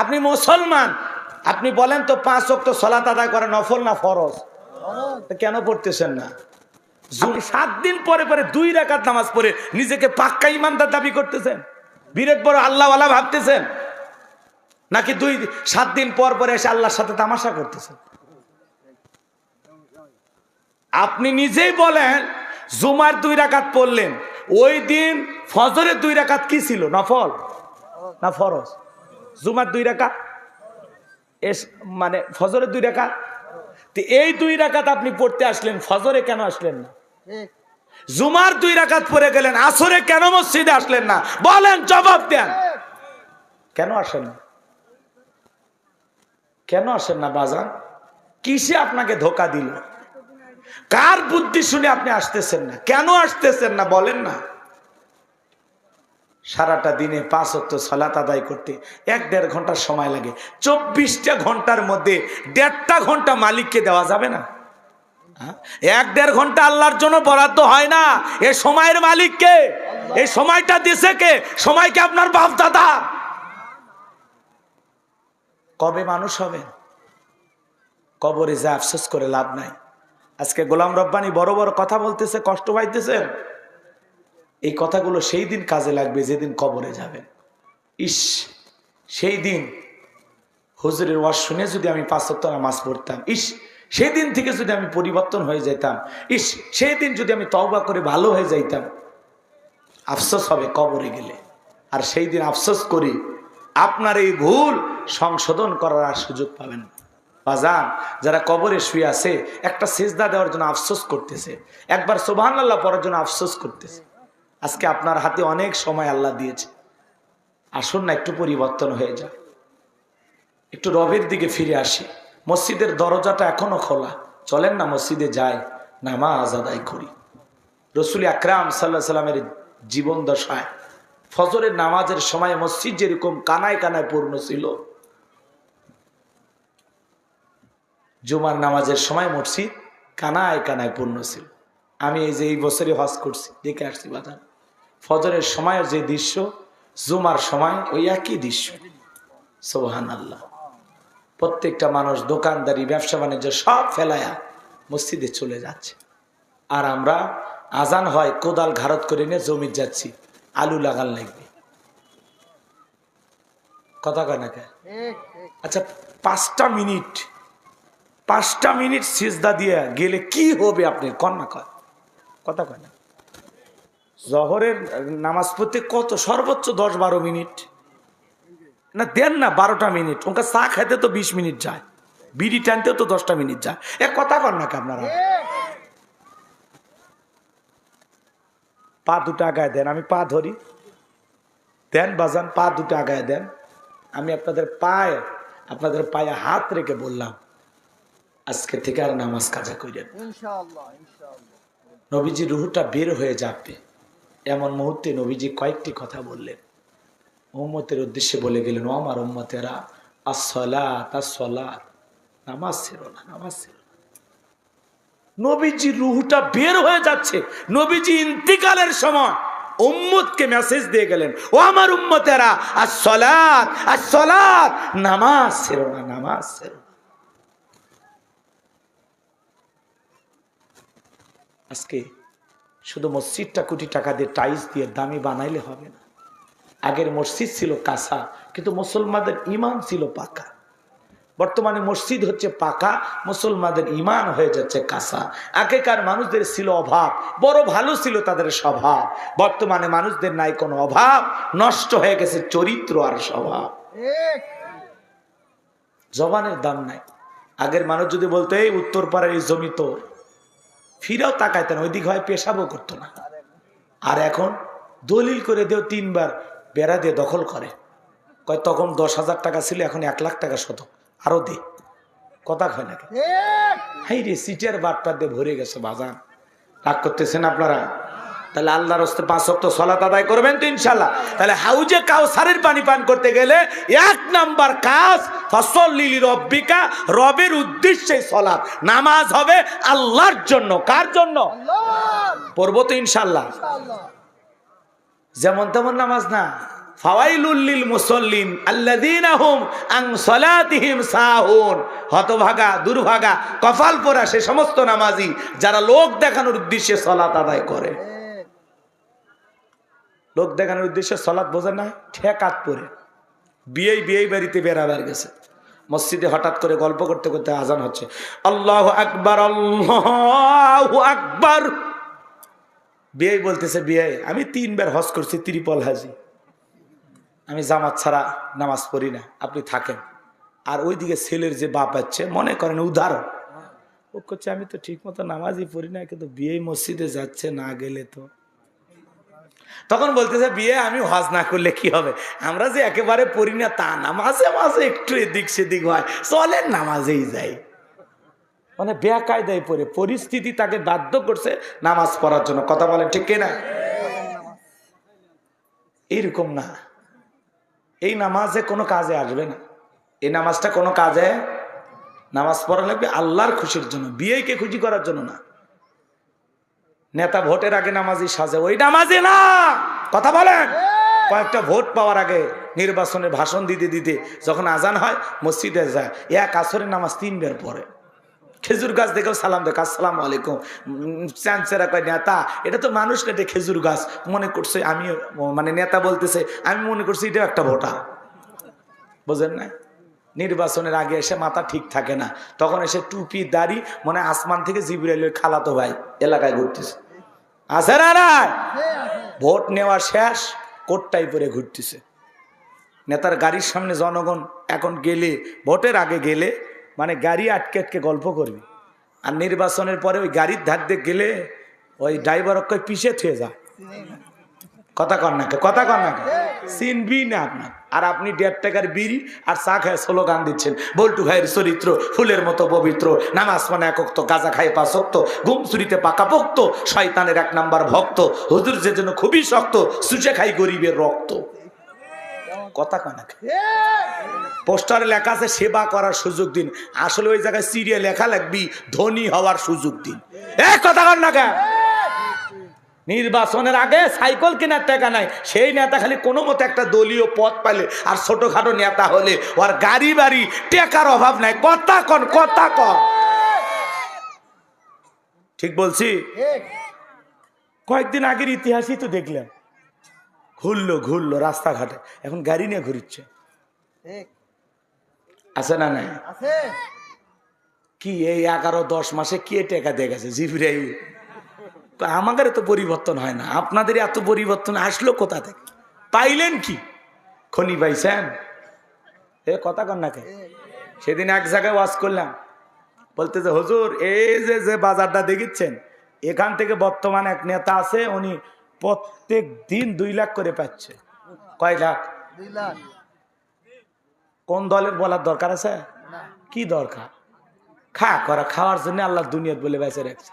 S1: আপনি মুসলমান, আপনি বলেন তো 5 ওয়াক্ত সালাত আদায় করে নফল না ফরজ? কেন পড়তেছেন না? 7 দিন পরে পরে 2 রাকাত নামাজ পড়ে নিজেকে পাক্কা ইমানদার দাবি করতেছেন, বিরাট বড় আল্লাহওয়ালা ভাবতেছেন, নাকি 7 দিন পর পরে এসে আল্লাহর সাথে তামাশা করতেছেন? আপনি নিজেই বলেন জুমার 2 রাকাত পড়লেন, ওই দিন ফজরের 2 রাকাত কি ছিল? নফল না ফরজ? জুমার 2 রাকাত মানে ফজরের 2 রাকাত। তো এই 2 রাকাত আপনি পড়তে আসলেন, ফজরে কেন আসলেন না? জুমার 2 রাকাত পড়ে গেলেন, আসরে কেন মসজিদে আসলেন না? বলেন, জবাব দেন। কেন আসেন না? কেন আসেন না বাজান? কিসে আপনাকে ধোকা দিল? কার বুদ্ধি শুনে আপনি আসতেছেন না? কেন আসতেছেন না বলেন না? সারাটা দিনে 5 ওয়াক্ত সালাত আদায় করতে 1-1.5 ঘন্টার সময় লাগে। 24টা ঘন্টার মধ্যে 1.5টা ঘন্টা মালিককে দেওয়া যাবে না? 1-1.5 ঘন্টা আল্লাহর জন্য বরাদ্দ হয় না। এই সময়ের মালিককে, এই সময়টা দিছে কে? সময়কে আপনার বাপ দাদা। কবে মানুষ হবেন? কবরে যা আফসোস করে লাভ নাই। আজকে গোলাম রব্বানি বড় বড় কথা বলতেছে, কষ্ট পাইতেছেন। এই কথাগুলো সেই দিন কাজে লাগবে যেদিন কবরে যাবেন। ইস, সেই দিন হুজুরের ওয়াজ শুনে যদি আমি 5 ওয়াক্ত নামাজ পড়তাম, ইস সেই দিন থেকে যদি আমি পরিবর্তন হয়ে যেতাম, ইস সেই দিন যদি আমি তওবা করে ভালো হয়ে যাইতাম। আফসোস হবে কবরে গেলে। আর সেই দিন আফসোস করি আপনার এই ভুল সংশোধন করার আর সুযোগ পাবেন না। বাজান, যারা কবরে শুয়ে আছে একটা সিজদা দেওয়ার জন্য আফসোস করতেছে, একবার সুবহানাল্লাহ পড়ার জন্য আফসোস করতেছে। আজকে আপনার হাতে অনেক সময় আল্লাহ দিয়েছে, আসুন না একটু পরিবর্তন হয়ে যায়, একটু রবের দিকে ফিরে আসি। মসজিদের দরজাটা এখনো খোলা, চলেন না মসজিদে যাই, নামাজ আদায় করি। রসুল আকরাম সাল্লাল্লাহু আলাইহি সাল্লামের জীবন দশায় ফজরের নামাজের সময় মসজিদ যেরকম কানায় কানায় পূর্ণ ছিল, জুমার নামাজের সময় মসজিদ কানায় কানায় পূর্ণ ছিল। আমি এই যে এই বছরে হজ করছি, দেখে আসছি বাজার, ফজরের সময় যে দৃশ্য, জুমার সময় ওই একই দৃশ্য। সুবহানাল্লাহ। প্রত্যেকটা মানুষ দোকানদারি ব্যবসা বাণিজ্য সব ফেলায়া মসজিদে চলে যাচ্ছে, আর আমরা আজান হয় কোদাল ঘারত করে নিয়ে জমি যাচ্ছি আলু লাগান লাগবে। কথা কয় না কে? আচ্ছা, 5টা মিনিট সিজদা দিয়ে গেলে কি হবে আপনি কন্যা কয়? কথা কয় না? জহরের নামাজ পড়তে কত সর্বোচ্চ 10-12 মিনিট না দেন না, 12টা মিনিট। ওকে চা খাইতে তো 20 মিনিট যায়, বিড়ি টানতেও তো 10টা মিনিট যায়। কথা কন না কি আপনারা? পা 2টা আগায় দেন, আমি পা ধরি, দেন বাজান, পা 2টা আগায় দেন। আমি আপনাদের পায়ে হাত রেখে বললাম আজকে থেকে আর নামাজ কাজা করেন। নবীজি রুহটা বের হয়ে যাবে এমন মুহূর্তে নবীজি কয়েকটি কথা বললেন, উম্মতের উদ্দেশ্যে বলে গেলেন, ও আমার উম্মতেরা, আসসালাত আসসালাত, নামাজ ছেড়ো না, নামাজ ছেড়ো না। নবীজি রুহটা বের হয়ে যাচ্ছে, নবীজি ইন্তিকালের সময় উম্মতকে মেসেজ দিয়ে গেলেন, ও আমার উম্মতেরা, আসসালাত আসসালাত, নামাজ ছেড়ো না, নামাজ ছেড়ো না। আজকে শুধু মসজিদটা কোটি টাকা দিয়ে টাইলস দিয়ে দামি বানাইলে হবে না। আগের মসজিদ ছিল কাঁচা, কিন্তু মুসলমানদের ইমান ছিল পাকা। বর্তমানে মসজিদ হচ্ছে পাকা, মুসলমানদের ঈমান হয়ে যাচ্ছে কাঁচা। আগেকার মানুষদের ছিল অভাব, বড় ভালো ছিল তাদের স্বভাব। বর্তমানে মানুষদের নাই কোনো অভাব, নষ্ট হয়ে গেছে চরিত্র আর স্বভাব। জবানের দাম নাই। আগের মানুষ যদি বলতো এই উত্তর পাড়ার এই জমি তো, ফিরেও তাকাইতেন, ওই দিক হয় পেশাবও করতো না। আর এখন দলিল করে দেও 3 বার বেড়া দিয়ে দখল করে, কয় তখন 10,000 টাকা ছিল, এখন 1 লাখ টাকা শতক, আরো দে। কথা কয় নাকি? হাই রে, সিটের বাটটা দিয়ে ভরে গেছে বাজান। রাগ করতেছেন আপনারা? তাহলে আল্লাহর রাস্তে 5 ওয়াক্ত সালাত আদায় করবেন তো ইনশাআল্লাহ। তাহলে হাউজে কাউসারের পানি পান করতে গেলে 1 নাম্বার কাজ ফাসাল্লি লিরাব্বিকা, রবের উদ্দেশ্যে সালাত, নামাজ হবে আল্লাহর জন্য। কার জন্য? পড়বো তো ইনশাআল্লাহ। যেমন তেমন নামাজ না। ফাওয়াইলুল লিল মুসাল্লিন আল্লাযীনা হুম আন সালাতিহিম সাহুন। হতভাগা, দুর্ভাগা, কপাল পোড়া সে সমস্ত নামাজি যারা লোক দেখানোর উদ্দেশ্যে সালাত আদায় করে। লোক দেখানোর উদ্দেশ্যে সালাত বোঝেন না, ঠেকাত পরে বিয়ে বাড়িতে বেড়াবার গেছে, মসজিদে হঠাৎ করে গল্প করতে করতে আজান হচ্ছে, আল্লাহু আকবার, আল্লাহু আকবার। বিয়ে বলতেছে, বিয়ে আমি 3 বার হজ করছি, ত্রিপল হাজি, আমি জামাত ছাড়া নামাজ পড়ি না, আপনি থাকেন। আর ওইদিকে ছেলের যে বাপ আছে, মনে করেন উদাহরণ, ও করছে আমি তো ঠিক মতো নামাজই পড়ি না, কিন্তু বিয়ে মসজিদে যাচ্ছে, না গেলে তো। তখন বলতেছে, বিয়ে আমি হজ না করলে কি হবে, আমরা যে একেবারে পড়ি না তা না, মাঝে মাঝে একটু এদিক সেদিক হয়, চলেন নামাজেই যাই। মানে বেকায়দায় পড়ে, পরিস্থিতি তাকে বাধ্য করছে নামাজ পড়ার জন্য। কথা বলেন ঠিক কিনা? এইরকম না, এই নামাজে কোনো কাজে আসবে না, এই নামাজটা কোনো কাজে, নামাজ পড়া লাগবে আল্লাহর খুশির জন্য, বিয়েকে খুশি করার জন্য না। নেতা ভোটের আগে নামাজি সাজে, ওই নামাজি না। কথা বলেন। কয়েকটা ভোট পাওয়ার আগে নির্বাচনের ভাষণ দিতে দিতে যখন আজান হয় মসজিদে যায়, আসরের নামাজ 3 বার পড়ে। খেজুর গাছ দেখেও সালাম দেখ, আসসালামু আলাইকুম। চাঞ্চেরা কয় নেতা, এটা তো মানুষ কেটে খেজুর গাছ, মনে করছে আমি, মানে নেতা বলতেছে আমি মনে করছি এটা একটা ভোটার। বোঝেন না? নির্বাচনের আগে এসে মাথা ঠিক থাকে না, তখন এসে টুপি দাড়ি, মনে আসমান থেকে জিবরাইলের খালাতো ভাই এলাকায় ঘুরতেছে। আছে না না? ভোট নেওয়া শেষ, কোটটাই পরে ঘুরতেছে। নেতার গাড়ির সামনে জনগণ এখন গেলে, ভোটের আগে গেলে মানে গাড়ি আটকে আটকে গল্প করবি, আর নির্বাচনের পরে ওই গাড়ির ধার দিয়ে গেলে ওই ড্রাইভার অক্ষয় পিছিয়ে থুয়ে যায়। কথা কর না, কথা কর না, চিনবি না আপনার। আর আপনি 1.5 টাকার বিড়ি আর চা খায় স্লোগান দিচ্ছেন, বল্টু ভাইয়ের চরিত্র ফুলের মতো পবিত্র, নামাজ মানে একক্ত, গাঁজা খায় 5 ওয়াক্ত, ঘুম চুরিতে পাকা পোক্ত, শয়তানের 1 নাম্বার ভক্ত, হুজুর যে জন্য খুবই শক্ত, সুচে খাই গরিবের রক্ত। কথা কয় না। পোস্টারে লেখা আছে সেবা করার সুযোগ দিন, আসলে ওই জায়গায় সিরিয়াল লেখা লাগবি ধনী হওয়ার সুযোগ দিন। কথা কর না কেন? নির্বাচনের আগে সাইকেল কেনার টাকা নাই, সেই নেতা খালি কোনো মতো একটা দলীয় পদ পাইলে, আর ছোটখাটো নেতা হলে ওর গাড়ি বাড়ি টাকার অভাব নাই। কথা কন, কথা কন। ঠিক বলছি? কয়েকদিন আগের ইতিহাসই তো দেখলাম, ঘুরলো রাস্তাঘাটে, এখন গাড়ি নিয়ে ঘুরিচ্ছে। আছে না নাই? কি এই 11-10 মাসে কে টাকা দিয়ে গেছে জিবরাই? আমাদের তো পরিবর্তন হয় না, আপনাদের এত পরিবর্তন আসলো কোথা থেকে? পাইলেন কি? খনি পাইছেন? কথা কন না কে? সেদিন এক জায়গায় ওয়াজ করলাম, বলতে যে হুজুর এই যে বাজারটা দেখিচ্ছেন, এখান থেকে বর্তমান এক নেতা আছে, উনি প্রত্যেক দিন 2 লাখ করে পাচ্ছে। কয় লাখ? 2 লাখ। কোন দলের বলার দরকার আছে? কি দরকার? খাওয়ার জন্য আল্লাহ দুনিয়াত বলে বেঁচে রাখছে।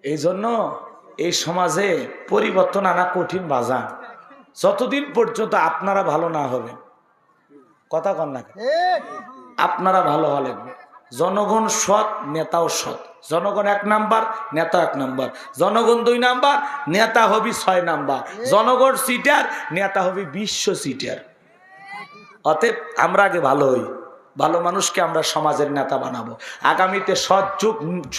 S1: এই জন্য এই সমাজে পরিবর্তন আনা কঠিন বাজার, যতদিন পর্যন্ত আপনারা ভালো না হবেন। কথা কন না, আপনারা ভালো হওয়া লাগবে। জনগণ সৎ, নেতাও সৎ। জনগণ 1 নাম্বার, নেতা 1 নাম্বার। জনগণ 2 নাম্বার, নেতা হবি 6 নাম্বার। জনগণ সিটার, নেতা হবি বিশ্ব সিটার। অতএব আমরা আগে ভালো হই, ভালো মানুষকে আমরা সমাজের নেতা বানাবো। আগামীতে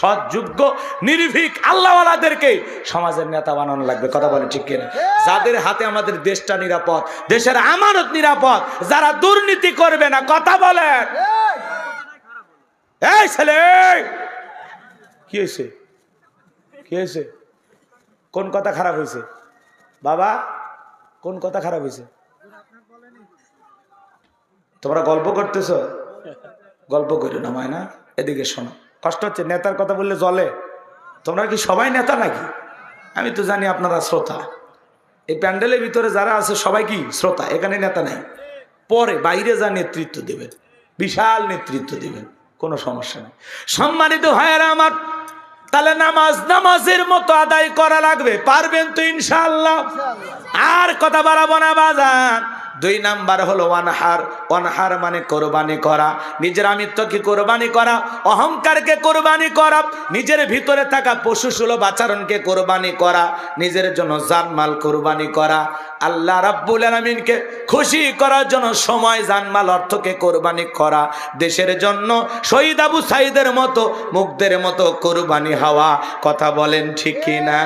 S1: সৎযোগ্য নির্ভীক আল্লাহওয়ালাদেরকে সমাজের নেতা বানানো লাগবে। কথা বলে ঠিক কিনা? যাদের হাতে আমাদের দেশটা নিরাপদ, দেশের আমানত নিরাপদ, যারা দুর্নীতি করবে না। কথা বলেন। এই ছেলে কি হয়েছে? কি হয়েছে? কোন কথা খারাপ হয়েছে বাবা? কোন কথা খারাপ হয়েছে? তোমরা গল্প করতেছ? গল্প করো না মায় না, এদিকে শোনো। কষ্ট হচ্ছে? নেতার কথা বললে জলে? তোমরা কি সবাই নেতা নাকি? আমি তো জানি আপনারা শ্রোতা। এই প্যান্ডেলের ভিতরে যারা আছে সবাই কি শ্রোতা? এখানে নেতা নাই। পরে বাইরে যা নেতৃত্ব দেবেন, বিশাল নেতৃত্ব দেবেন, কোনো সমস্যা নেই। সম্মানিত ভাইয়েরা আমার, তাহলে নামাজের মতো আদায় করা লাগবে। পারবেন তো ইনশাআল্লাহ? আর কথা বাড়াবো না বাজান। 2 নাম্বার হলো ওয়ানহার। ওয়ানহার মানে কোরবানি করা। নিজের আমিত্বকে কোরবানি করা, অহংকারকে কোরবানি করা, নিজের ভিতরে থাকা পশুসুলভ আচরণকে কোরবানি করা, নিজের জন্য জানমাল কোরবানি করা, আল্লাহ রাব্বুল আলামিনকে খুশি করার জন্য সময়, জানমাল, অর্থকে কোরবানি করা, দেশের জন্য শহীদ আবু সাইদের মতো, মুগ্ধের মতো কোরবানি হওয়া। কথা বলেন ঠিক কিনা?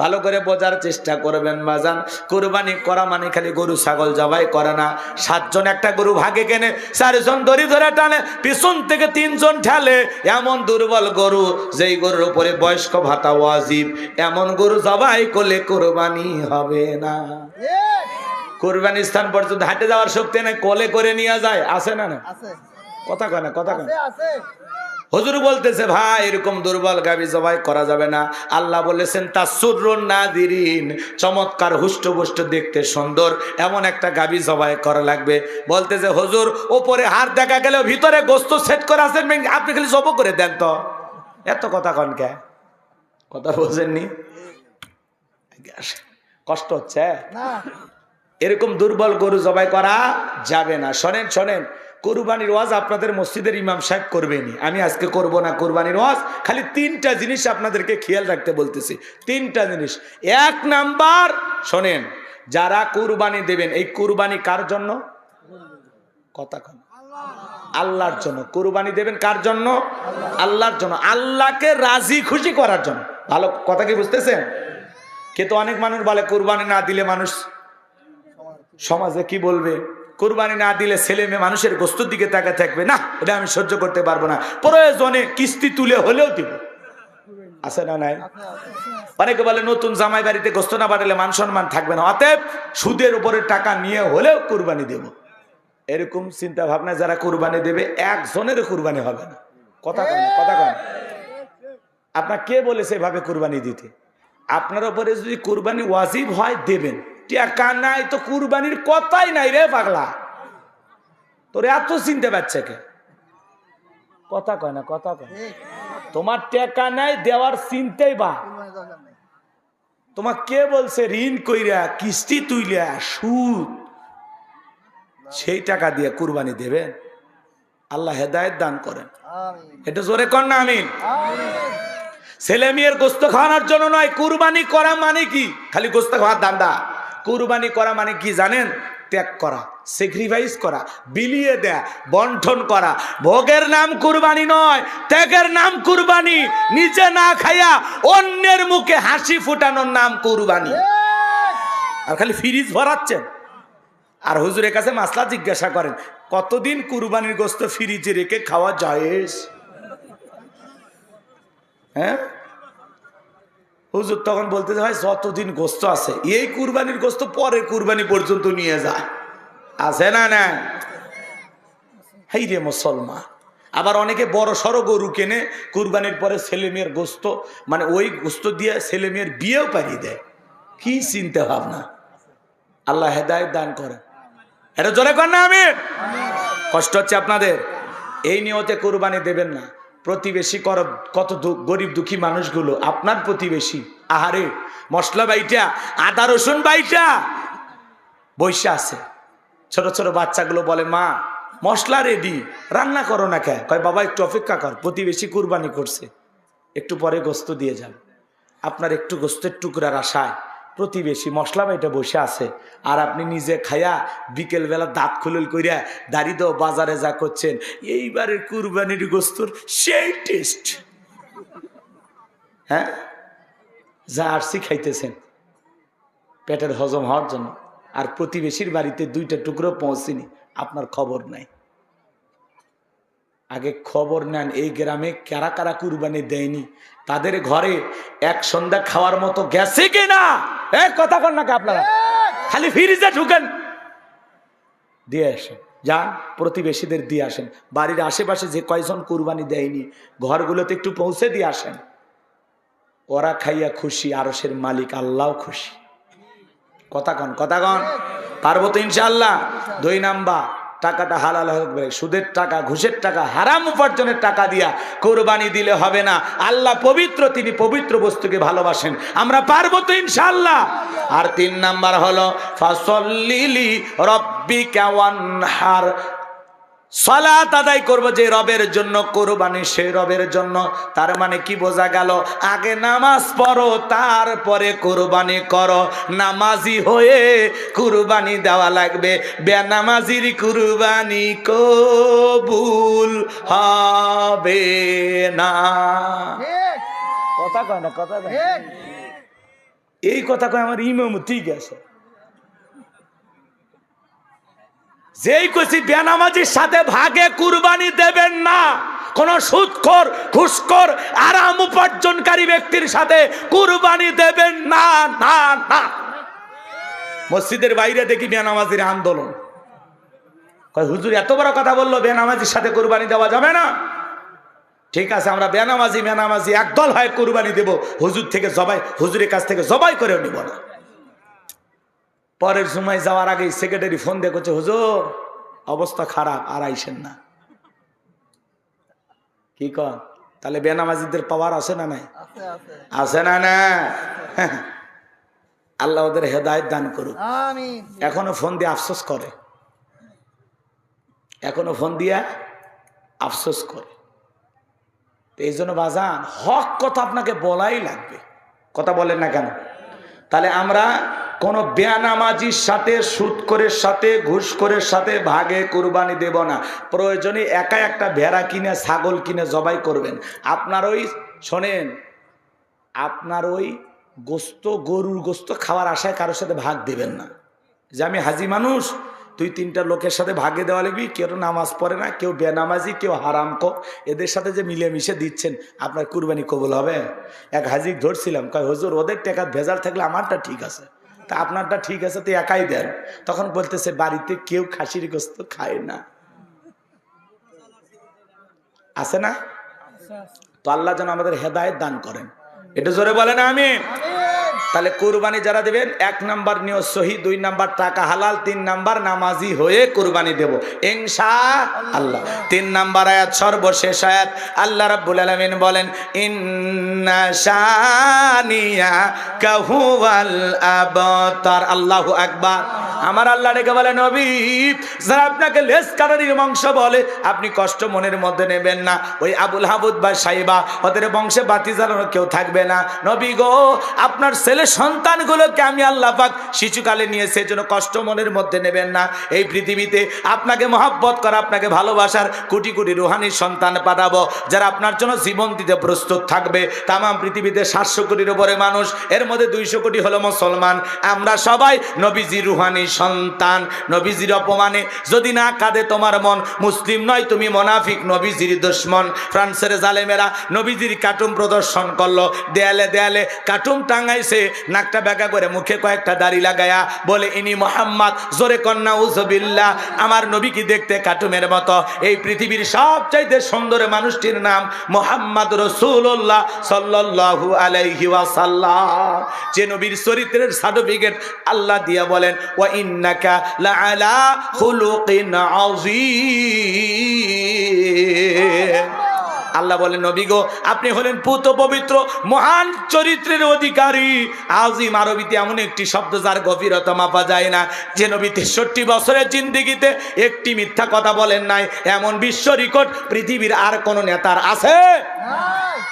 S1: ভালো করে বোঝার চেষ্টা করবেন বাজান। কোরবানি করা মানে খালি গরু ছাগল জবাই করে না। 7 জন একটা গরু ভাগে কেনে, 4 জন দড়ি ধরে টানে, পিছন থেকে 3 জন ঠেলে। এমন দুর্বল গরু, যেই গরুর উপরে বয়স্ক ভাতা ওয়াজিব, এমন গরু জবাই করলে কোরবানি হবে না। কোরবানি স্থান পর্যন্ত হাঁটে যাওয়ার শক্তি নেই, কোলে করে নিয়ে যায়। আছে না? না কথা কয় না, কথা কয়। হুজুর বলতেছে ভাই এরকম দুর্বল গাভী জবাই করা যাবে না। আল্লাহ বলেছেন তাসুরুন নাদিরিন, চমৎকার হুষ্টপুষ্ট দেখতে সুন্দর এমন একটা গাভী জবাই করা লাগবে। বলতেছে হুজুর ওপরে হাড় দেখা গেলেও ভিতরে গোস্ত সেট করা আছে, আপনি খালি জব করে দেন তো। এত কথা কন কে? কথা বোঝেননি? কষ্ট হচ্ছে না? এরকম দুর্বল গরু জবাই করা যাবে না। শোনেন শোনেন, কোরবানির ওয়াজ আপনাদের মসজিদের ইমাম সাহেব করবেনি, আমি আজকে করব না কোরবানির ওয়াজ। খালি 3টা জিনিস আপনাদেরকে খেয়াল রাখতে বলতেছি। 3টা জিনিস। 1 নাম্বার শোনেন, যারা কোরবানি দেবেন, এই কোরবানি কার জন্য? কথা কন। আল্লাহর জন্য। কোরবানি দেবেন কার জন্য? আল্লাহর জন্য। আল্লাহকে রাজি খুশি করার জন্য। ভালো কথা কি বুঝতেছেন? কিন্তু অনেক মানুষ বলে কোরবানি না দিলে মানুষ সমাজে কি বলবে, কোরবানি না দিলে ছেলে মেয়ে মানুষের গোস্তের দিকে তাকায় থাকবে, না এটা আমি সহ্য করতে পারবো না, প্রয়োজনে কিস্তি তুলে হলেও দিব। আছে না নাই? অনেকে বলে নতুন জামাই বাড়িতে গোস্ত না বাড়ালে মান সম্মান থাকবে না, অতএব সুদের উপরে টাকা নিয়ে হলেও কোরবানি দেব। এরকম চিন্তা ভাবনা যারা কোরবানি দেবে, একজনের কোরবানি হবে না। কথা কয় না, কথা কয় না। আপনার কে বলেছে এভাবে কোরবানি দিতে? আপনার উপরে যদি কোরবানি ওয়াজিব হয় দেবেন, টাকা নাই তো কুরবানির কথাই নাই রে পাগলা। তোর এত চিনতে পারছে কে? কথা কয় না, কথা কয়। তোমার টাকা নাই দেওয়ার চিন্তাই বা। তোমার কে বলছে ঋণ কইরা কিস্তি তুইলা সুদ সেই টাকা দিয়ে কুরবানি দেবেন? আল্লাহ হেদায়েত দান করেন। এটা জোরে কর না আমিন। ছেলে মেয়ের গোস্ত খাওয়ানোর জন্য নয়। কুরবানি করা মানে কি? খালি গোস্ত খাওয়ার দান্দা? কুরবানি করা মানে কি জানেন? ত্যাগ করা, স্যাক্রিফাইস করা, বিলিয়ে দেয়া, বন্টন করা। ভোগের নাম কুরবানি নয়, ত্যাগের নাম কুরবানি। নিজে না খাইয়া অন্যের মুখে হাসি ফুটানোর নাম কুরবানি। আর খালি ফ্রিজ ভরাচ্ছেন। আর হুজুরের কাছে মাসলা জিজ্ঞাসা করেন, কতদিন কুরবানির গোস্ত ফ্রিজে রেখে খাওয়া জায়েজ? হ্যাঁ, হুজুর তখন বলতে হয় যতদিন গোস্ত আছে, এই কুরবানির গোস্ত পরের কুরবানি পর্যন্ত নিয়ে যায়। আছে না? না হাই রে মুসলমান। আবার অনেকে বড় সড়ো গরু কেনে, কুরবানির পরে ছেলে মেয়ের গোস্ত, মানে ওই গোস্ত দিয়ে ছেলে মেয়ের বিয়েও পারিয়ে দেয়। কি চিন্তা ভাবনা! আল্লাহ হেদায়েত দান করেন। এটা জোরে কর না আমিন। কষ্ট হচ্ছে আপনাদের? এই নিয়তে কুরবানি দেবেন না। প্রতিবেশী কত গরিব দুঃখী মানুষগুলো, আপনার প্রতিবেশী, আহারে মশলা বাইটা, আদা রসুন বাইটা বৈশা আছে। ছোট ছোট বাচ্চাগুলো বলে মা মশলা রেডি, রান্না করো না কে? কয় বাবা একটু অপেক্ষা কর, প্রতিবেশী কুরবানি করছে, একটু পরে গোস্ত দিয়ে যাবে। আপনার একটু গোস্তের টুকরার আশায় প্রতিবেশী মশলা এটা বসে আছে, আর আপনি নিজে খাইয়া বিকেলবেলা দাঁত খুলুল করিয়া দাঁড়িয়ে দাও বাজারে যা করছেন, এইবারের কুরবানির গোস্তর সেই টেস্ট। হ্যাঁ, যা আরসি খাইতেছেন পেটের হজম হওয়ার জন্য, আর প্রতিবেশীর বাড়িতে 2টা টুকরো পৌঁছেনি, আপনার খবর নাই। আগে খবর নেন এই গ্রামে কারা কারা কুরবানি দেয়নি, তাদের ঘরে এক সন্ধ্যা খাওয়ার মতো গেছে কিনা। কথা কন নাকি আপনারা, খালি ফ্রিজে ঢুকেন, দিয়ে আসেন, যান প্রতিবেশীদের দিয়ে আসেন। বাড়ির আশেপাশে যে কয়জন কুরবানি দেয়নি ঘরগুলোতে একটু পৌঁছে দিয়ে আসেন। ওরা খাইয়া খুশি, আরশের মালিক আল্লাহ খুশি। কথা কন, কথা কন, পারবো তো ইনশাআল্লাহ। 2 নাম্বার, টাকাটা হালাল হবে। সুদের টাকা, ঘুষের টাকা, হারাম উপার্জনের টাকা দিয়া কোরবানি দিলে হবে না। আল্লাহ পবিত্র, তিনি পবিত্র বস্তুকে ভালোবাসেন। আমরা পারবো তো ইনশাআল্লাহ। আর 3 নাম্বার হলো ফাসল্লিলি রব্বিকা ওয়ানহার, সালাত আদায় করবো যে রবের জন্য, কোরবানি সেই রবের জন্য। তার মানে কি বোঝা গেল, আগে নামাজ পড়ো তারপরে কোরবানি করো। নামাজি হয়ে কুরবানি দেওয়া লাগবে, বেনামাজির কুরবানি কবুল হবে না। কথা কয় না, কথা কয়, এই কথা কয় আমার ইমাম, ঠিক আছে। যেই কইছি বেনামাজির সাথে ভাগে কুরবানি দেবেন না, কোন সুদখোর, ঘুষখোর, আরাম উপার্জনকারী ব্যক্তির সাথে কুরবানি দেবেন না, না না। মসজিদের বাইরে দেখি বেনামাজির আন্দোলন, কয় হুজুর এত বড় কথা বললো বেনামাজির সাথে কুরবানি দেওয়া যাবে না। ঠিক আছে, আমরা বেনামাজি একদল হয় কুরবানি দেব, হুজুর থেকে জবাই, হুজুরের কাছ থেকে জবাই করেও নিব না। পরের সময় যাওয়ার আগে সেক্রেটারি ফোন দিয়ে করছে, হুজুর অবস্থা খারাপ, আর আইসেন না। কি কন, তাহলে বেনামাজিদের পাওয়ার আছে না নাই? আছে না না? আল্লাহ ওদের হেদায়েত দান করুক। এখনো ফোন দিয়ে আফসোস করে, এখনো ফোন দিয়া আফসোস করে। এই জন্য বাজান, হক কথা আপনাকে বলাই লাগবে। কথা বলেন না কেন? তাহলে আমরা কোন বেনামাজির সাথে, সুদখোরের সাথে, ঘুষখোরের সাথে ভাগে কুরবানি দেব না। প্রয়োজনে একা একটা ভেড়া কিনে, ছাগল কিনে জবাই করবেন। আপনার ওই শোনেন, আপনার ওই গোস্ত, গরুর গোস্ত খাওয়ার আশায় কারোর সাথে ভাগ দেবেন না। যে আমি হাজি মানুষ, 2-3টা লোকের সাথে ভাগে দেওয়া লাগবে। কেউ নামাজ পড়ে না, কেউ বেনামাজি, কেউ হারামখোর, এদের সাথে যে মিলেমিশে দিচ্ছেন, আপনার কুরবানি কবুল হবে? এক হাজি ধরছিলাম, কয় হুজুর ওদের টাকা ভেজাল থাকলে আমারটা ঠিক আছে, তা আপনারটা ঠিক আছে তো একাই দেন। তখন বলতেছে বাড়িতে কেউ খাসির গোস্ত খায় না, আছে না? তো আল্লাহ যেন আমাদের হেদায়েত দান করেন, এটা জোরে বলেন আমিন। তাহলে কুরবানি যারা দেবেন, 1 নাম্বার নিয়ত সহি, 2 নাম্বার টাকা হালাল, 3 নাম্বার নামাজি হয়ে কুরবানি দেব ইনশাআল্লাহ। 3 নাম্বার আয়াত, সর্বশেষ আয়াত, আল্লাহ রাব্বুল আলামিন বলেন ইন্না শানিয়াকা হুয়াল আবতার। আল্লাহু আকবার। আমার আল্লাহ ডেকে বলে, নবী যারা আপনাকে লেজ কাটারির বংশ বলে, আপনি কষ্ট মনের মধ্যে নেবেন না। ওই আবুল হাবুদ বা সাইবা, ওদের বংশে বাতি জ্বালানো কেউ থাকবে না। নবী গো, আপনার ছেলে সন্তানগুলোকে আমি আল্লাহ পাক শিশুকালে নিয়েছে, এজন্য কষ্ট মনের মধ্যে নেবেন না। এই পৃথিবীতে আপনাকে মহব্বত করা, আপনাকে ভালোবাসার কোটি কোটি রুহানি সন্তান পাঠাবো, যারা আপনার জন্য জীবন দিতে প্রস্তুত থাকবে। তাম পৃথিবীতে 700 কোটির উপরে মানুষ, এর মধ্যে 200 কোটি হলো মুসলমান। আমরা সবাই নবীজি রুহানি সন্তান। নবীজির অপমানে যদি না কাঁদে তোমার মন, মুসলিম নয় তুমি মুনাফিক, নবীজির দুশমন। ফ্রান্সের জালেমেরা নবীজির কার্টুন প্রদর্শন করলো, দেয়ালে দেয়ালে কার্টুন টাঙাইছে, নাকটা বেঁকা করে, মুখে কয়েকটা দাড়ি লাগায়া বলে ইনি মোহাম্মদ। জোরে কন্যা উযবিল্লাহ। আমার নবী কি দেখতে কার্টুনের মতো? এই পৃথিবীর সবচাইতে সুন্দর মানুষটির নাম মুহাম্মদ রাসূলুল্লাহ সাল্লাল্লাহু আলাইহি ওয়াসাল্লাম। যে নবীর চরিত্রের সার্টিফিকেট আল্লাহ দিয়া বলেন ওয়া ইন্নাকা লাআলা খুলুকিন আযীম। আল্লাহ বলেন, নবী গো, আপনি হলেন পুত পবিত্র মহান চরিত্রের অধিকারী। আজিম আরবিতে এমন একটি শব্দ যার গভীরতা মাপা যায় না। যে নবী 63 বছরের জিন্দেগিতে একটি মিথ্যা কথা বলেন নাই, এমন বিশ্ব রেকর্ড পৃথিবীর আর কোন নেতার আছে?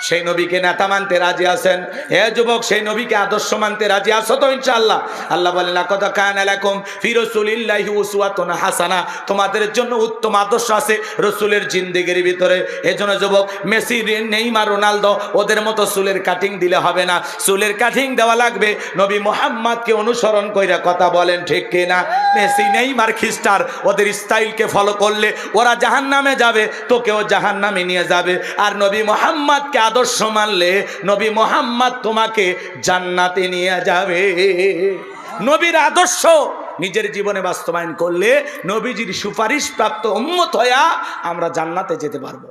S1: সেই নবীকে নেতা মানতে রাজি আছেন? হে যুবক, সেই নবীকে আদর্শ মানতে রাজি আছো তো ইনশাআল্লাহ? আল্লাহ বলেন লাকাদ কানা লাকুম ফি রাসূলিল্লাহি উসওয়াতুন হাসানাহ, তোমাদের জন্য উত্তম আদর্শ আছে রাসূলের জিন্দেগির ভিতরে। এজন্য যুবক, মেসি, নেইমার, রোনালদো ওদের মতো চুলের কাটিং দিলে হবে না, চুলের কাটিং দেওয়া লাগবে নবী মুহাম্মদকে অনুসরণ কইরা। কথা বলেন ঠিক কিনা? মেসি, নেইমার, খ্রিস্টান ওদের স্টাইলকে ফলো করলে ওরা জাহান্নামে যাবে, তোকেও জাহান্নামে নিয়ে যাবে। আর নবী মুহাম্মদকে আদর্শ মানলে নবী মুহাম্মদ তোমাকে জান্নাতে নিয়ে যাবে। নবীর আদর্শ নিজের জীবনে বাস্তবায়ন করলে নবীজির সুপারিশ প্রাপ্ত উম্মত হইয়া আমরা জান্নাতে যেতে পারবো।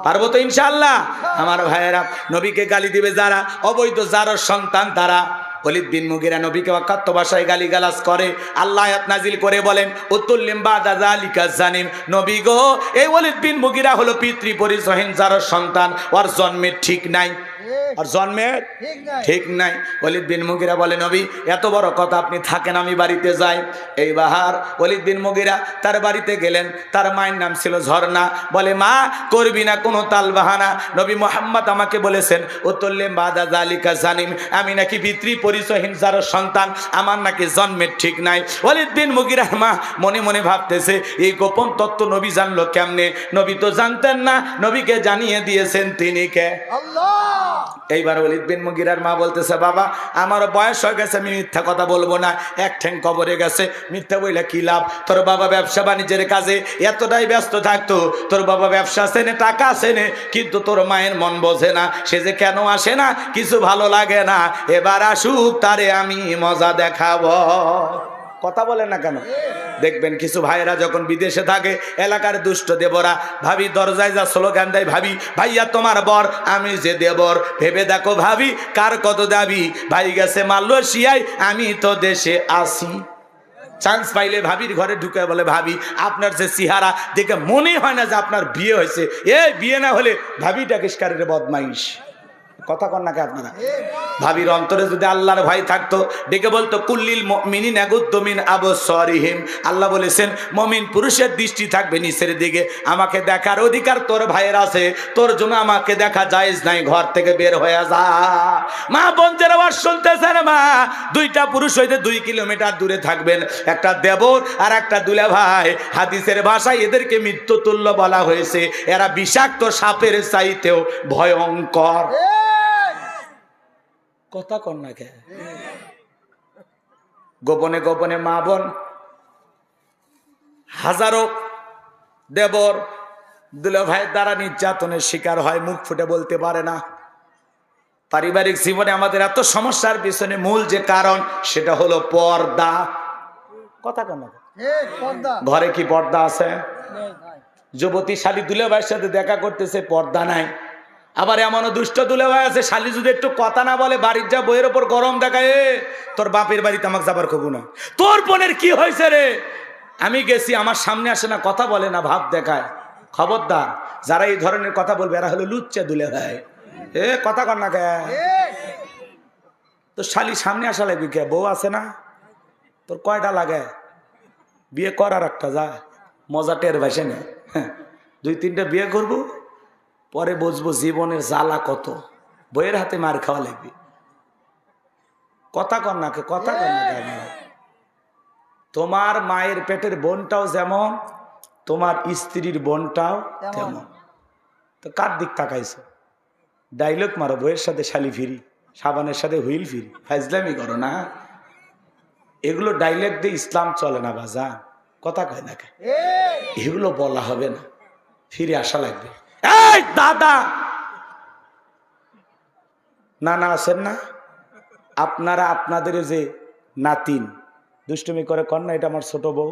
S1: পারবো তো ইনশাআল্লাহ? আমার ভাইয়েরা, নবীকে গালি দিবে যারা, অবৈধ যারা সন্তান তারা। ওলীদ বিন মুগীরা নবীকে অকাত্য ভাষায় গালিগালাজ করে। আল্লাহ আয়াত নাজিল করে বলেন উতুল্লিম বাদা যালিকা জানিম, নবী গো, এই ওলীদ বিন মুগীরা হলো পিতৃ পরিচয়হীন যার সন্তান, ওর জন্মের ঠিক নাই, আর জন্মের ঠিক নাই। ওলীদ বিন মুগীরা বলে নবী এত বড় কথা, আপনি থাকেন, আমি বাড়িতে যাই। এই বাহার ওলীদ বিন মুগীরা তার বাড়িতে গেলেন। তার মায়ের নাম ছিল ঝর্ণা। বলে মা, করবি না কোনো তাল বাহানা, নবী মুহাম্মদ আমাকে বলেছেন উতুল্লিম বাদা যালিকা জানিম, আমি নাকি পিতৃ পরিচয়হীন যার সন্তান, আমার নাকি জন্মের ঠিক নাই। ওলীদ বিন মুগীরার মা মনে মনে ভাবতেছে এই গোপন তত্ত্ব নবী জানলো কেমনে? নবী তো জানতেন না, নবীকে জানিয়ে দিয়েছেন তিনি কে? আল্লাহ। এইবার ওলীদ বিন মুগীরার মা বলতেছে বাবা, আমার বয়স হয়ে গেছে, আমি মিথ্যা কথা বলবো না, এক ঠ্যাং কবরে গেছে, মিথ্যা বইলে কি লাভ? তোর বাবা ব্যবসা বাণিজ্যের কাজে এতটাই ব্যস্ত থাকতো, তোর বাবা ব্যবসা চেনে, টাকা চেনে, কিন্তু তোর মায়ের মন বোঝে না, সে যে কেন আসে না, কিছু ভালো লাগে না, এবার আসুক, তারে আমি মজা দেখাবো। কথা বলেন না কেন? দেখবেন কিছু ভাইয়েরা যখন বিদেশে থাকে, এলাকার দুষ্ট দেবরা ভাবি দরজায় যা স্লোগান দেয়, ভাবি ভাইয়া তোমার বর, আমি যে দেবর, ভেবে দেখো ভাবি কার কত দাবি, ভাই গেছে মালয়েশিয়ায়, আমি তো দেশে আসি। চান্স পাইলে ভাবির ঘরে ঢুকে বলে ভাবি আপনার যে চেহারা দেখে মনে হয় না যে আপনার বিয়ে হয়েছে, বিয়ে না হলে ভাবিটা কিসকারের বদমাইশ। কথা কন নাকি আপনারা? ভাবির অন্তরে যদি আল্লাহর ভয় থাকতো, ডেকে বলতো কুল্লিল মুমিনিন ইয়াগুদ্দু মিন আবসারিহিম, আল্লাহ বলেছেন মুমিন পুরুষের দৃষ্টি থাকবে নিচের দিকে, আমাকে দেখার অধিকার তোর ভাইয়ের আছে, তোর জন্য আমাকে দেখা জায়েজ নাই, ঘর থেকে বের হয়ে যা। মা বোনদের আওয়াজ শুনতেছেন? মা, দুইটা পুরুষ হইতে 2 কিলোমিটার দূরে থাকবেন, একটা দেবর আর একটা দুলা ভাই। হাদিসের ভাষায় এদেরকে মৃত্যুতুল্য বলা হয়েছে, এরা বিষাক্ত সাপের চাইতেও ভয়ঙ্কর। কথা কন না কে? গোপনে গোপনে মা বোন হাজারো দেবর দুলা ভাইয়ের দ্বারা নির্যাতনের শিকার হয়, মুখ ফুটে বলতে পারে না। পারিবারিক জীবনে আমাদের এত সমস্যার পিছনে মূল যে কারণ, সেটা হলো পর্দা। কথা কন না? ঘরে কি পর্দা আছে? যুবতী শালী দুলা ভাইয়ের সাথে দেখা করতেছে, পর্দা নাই। আবার এমনও দুষ্ট দুলা ভাই আছে, শালী যদি একটু কথা না বলে বাড়ির যা বইয়ের ওপর গরম দেখায়, তোর বাপের বাড়িতে আমাকে যাবার খবর না, তোর বোনের কি হয়েছে রে, আমি গেছি, আমার সামনে আসে না, কথা বলে না, ভাব দেখায়। খবরদার, যারা এই ধরনের কথা বলবে এরা হলো লুচ্চা দুলা ভাই। কথা কর না কে? তো শালী সামনে আসা লাগবে কে? বউ আছে না তোর? কয়টা লাগে? বিয়ে করার একটা যা মজা টের ভাসে না, 2-3টা বিয়ে করবো, পরে বুঝবো জীবনের জ্বালা কত, বইয়ের হাতে মার খাওয়া লাগবে। কথা কর না কে? কথা কর না কে? তোমার মায়ের পেটের বোনটাও যেমন, তোমার স্ত্রীর বোনটাও তেমন। তো কার দিক তাকাইছো? ডাইলগ মারো, বইয়ের সাথে শালি ফিরি, সাবানের সাথে হুইল ফিরি, ফাইজলামি করো না। এগুলো ডাইলগ দিয়ে ইসলাম চলে না বাজা। কথা কয় না কে? এগুলো বলা হবে না, ফিরে আসা লাগবে। এই দাদা নানা আছেন না আপনারা, আপনাদের যে নাতিন দুষ্টুমি করে কর না, এটা আমার ছোট বউ,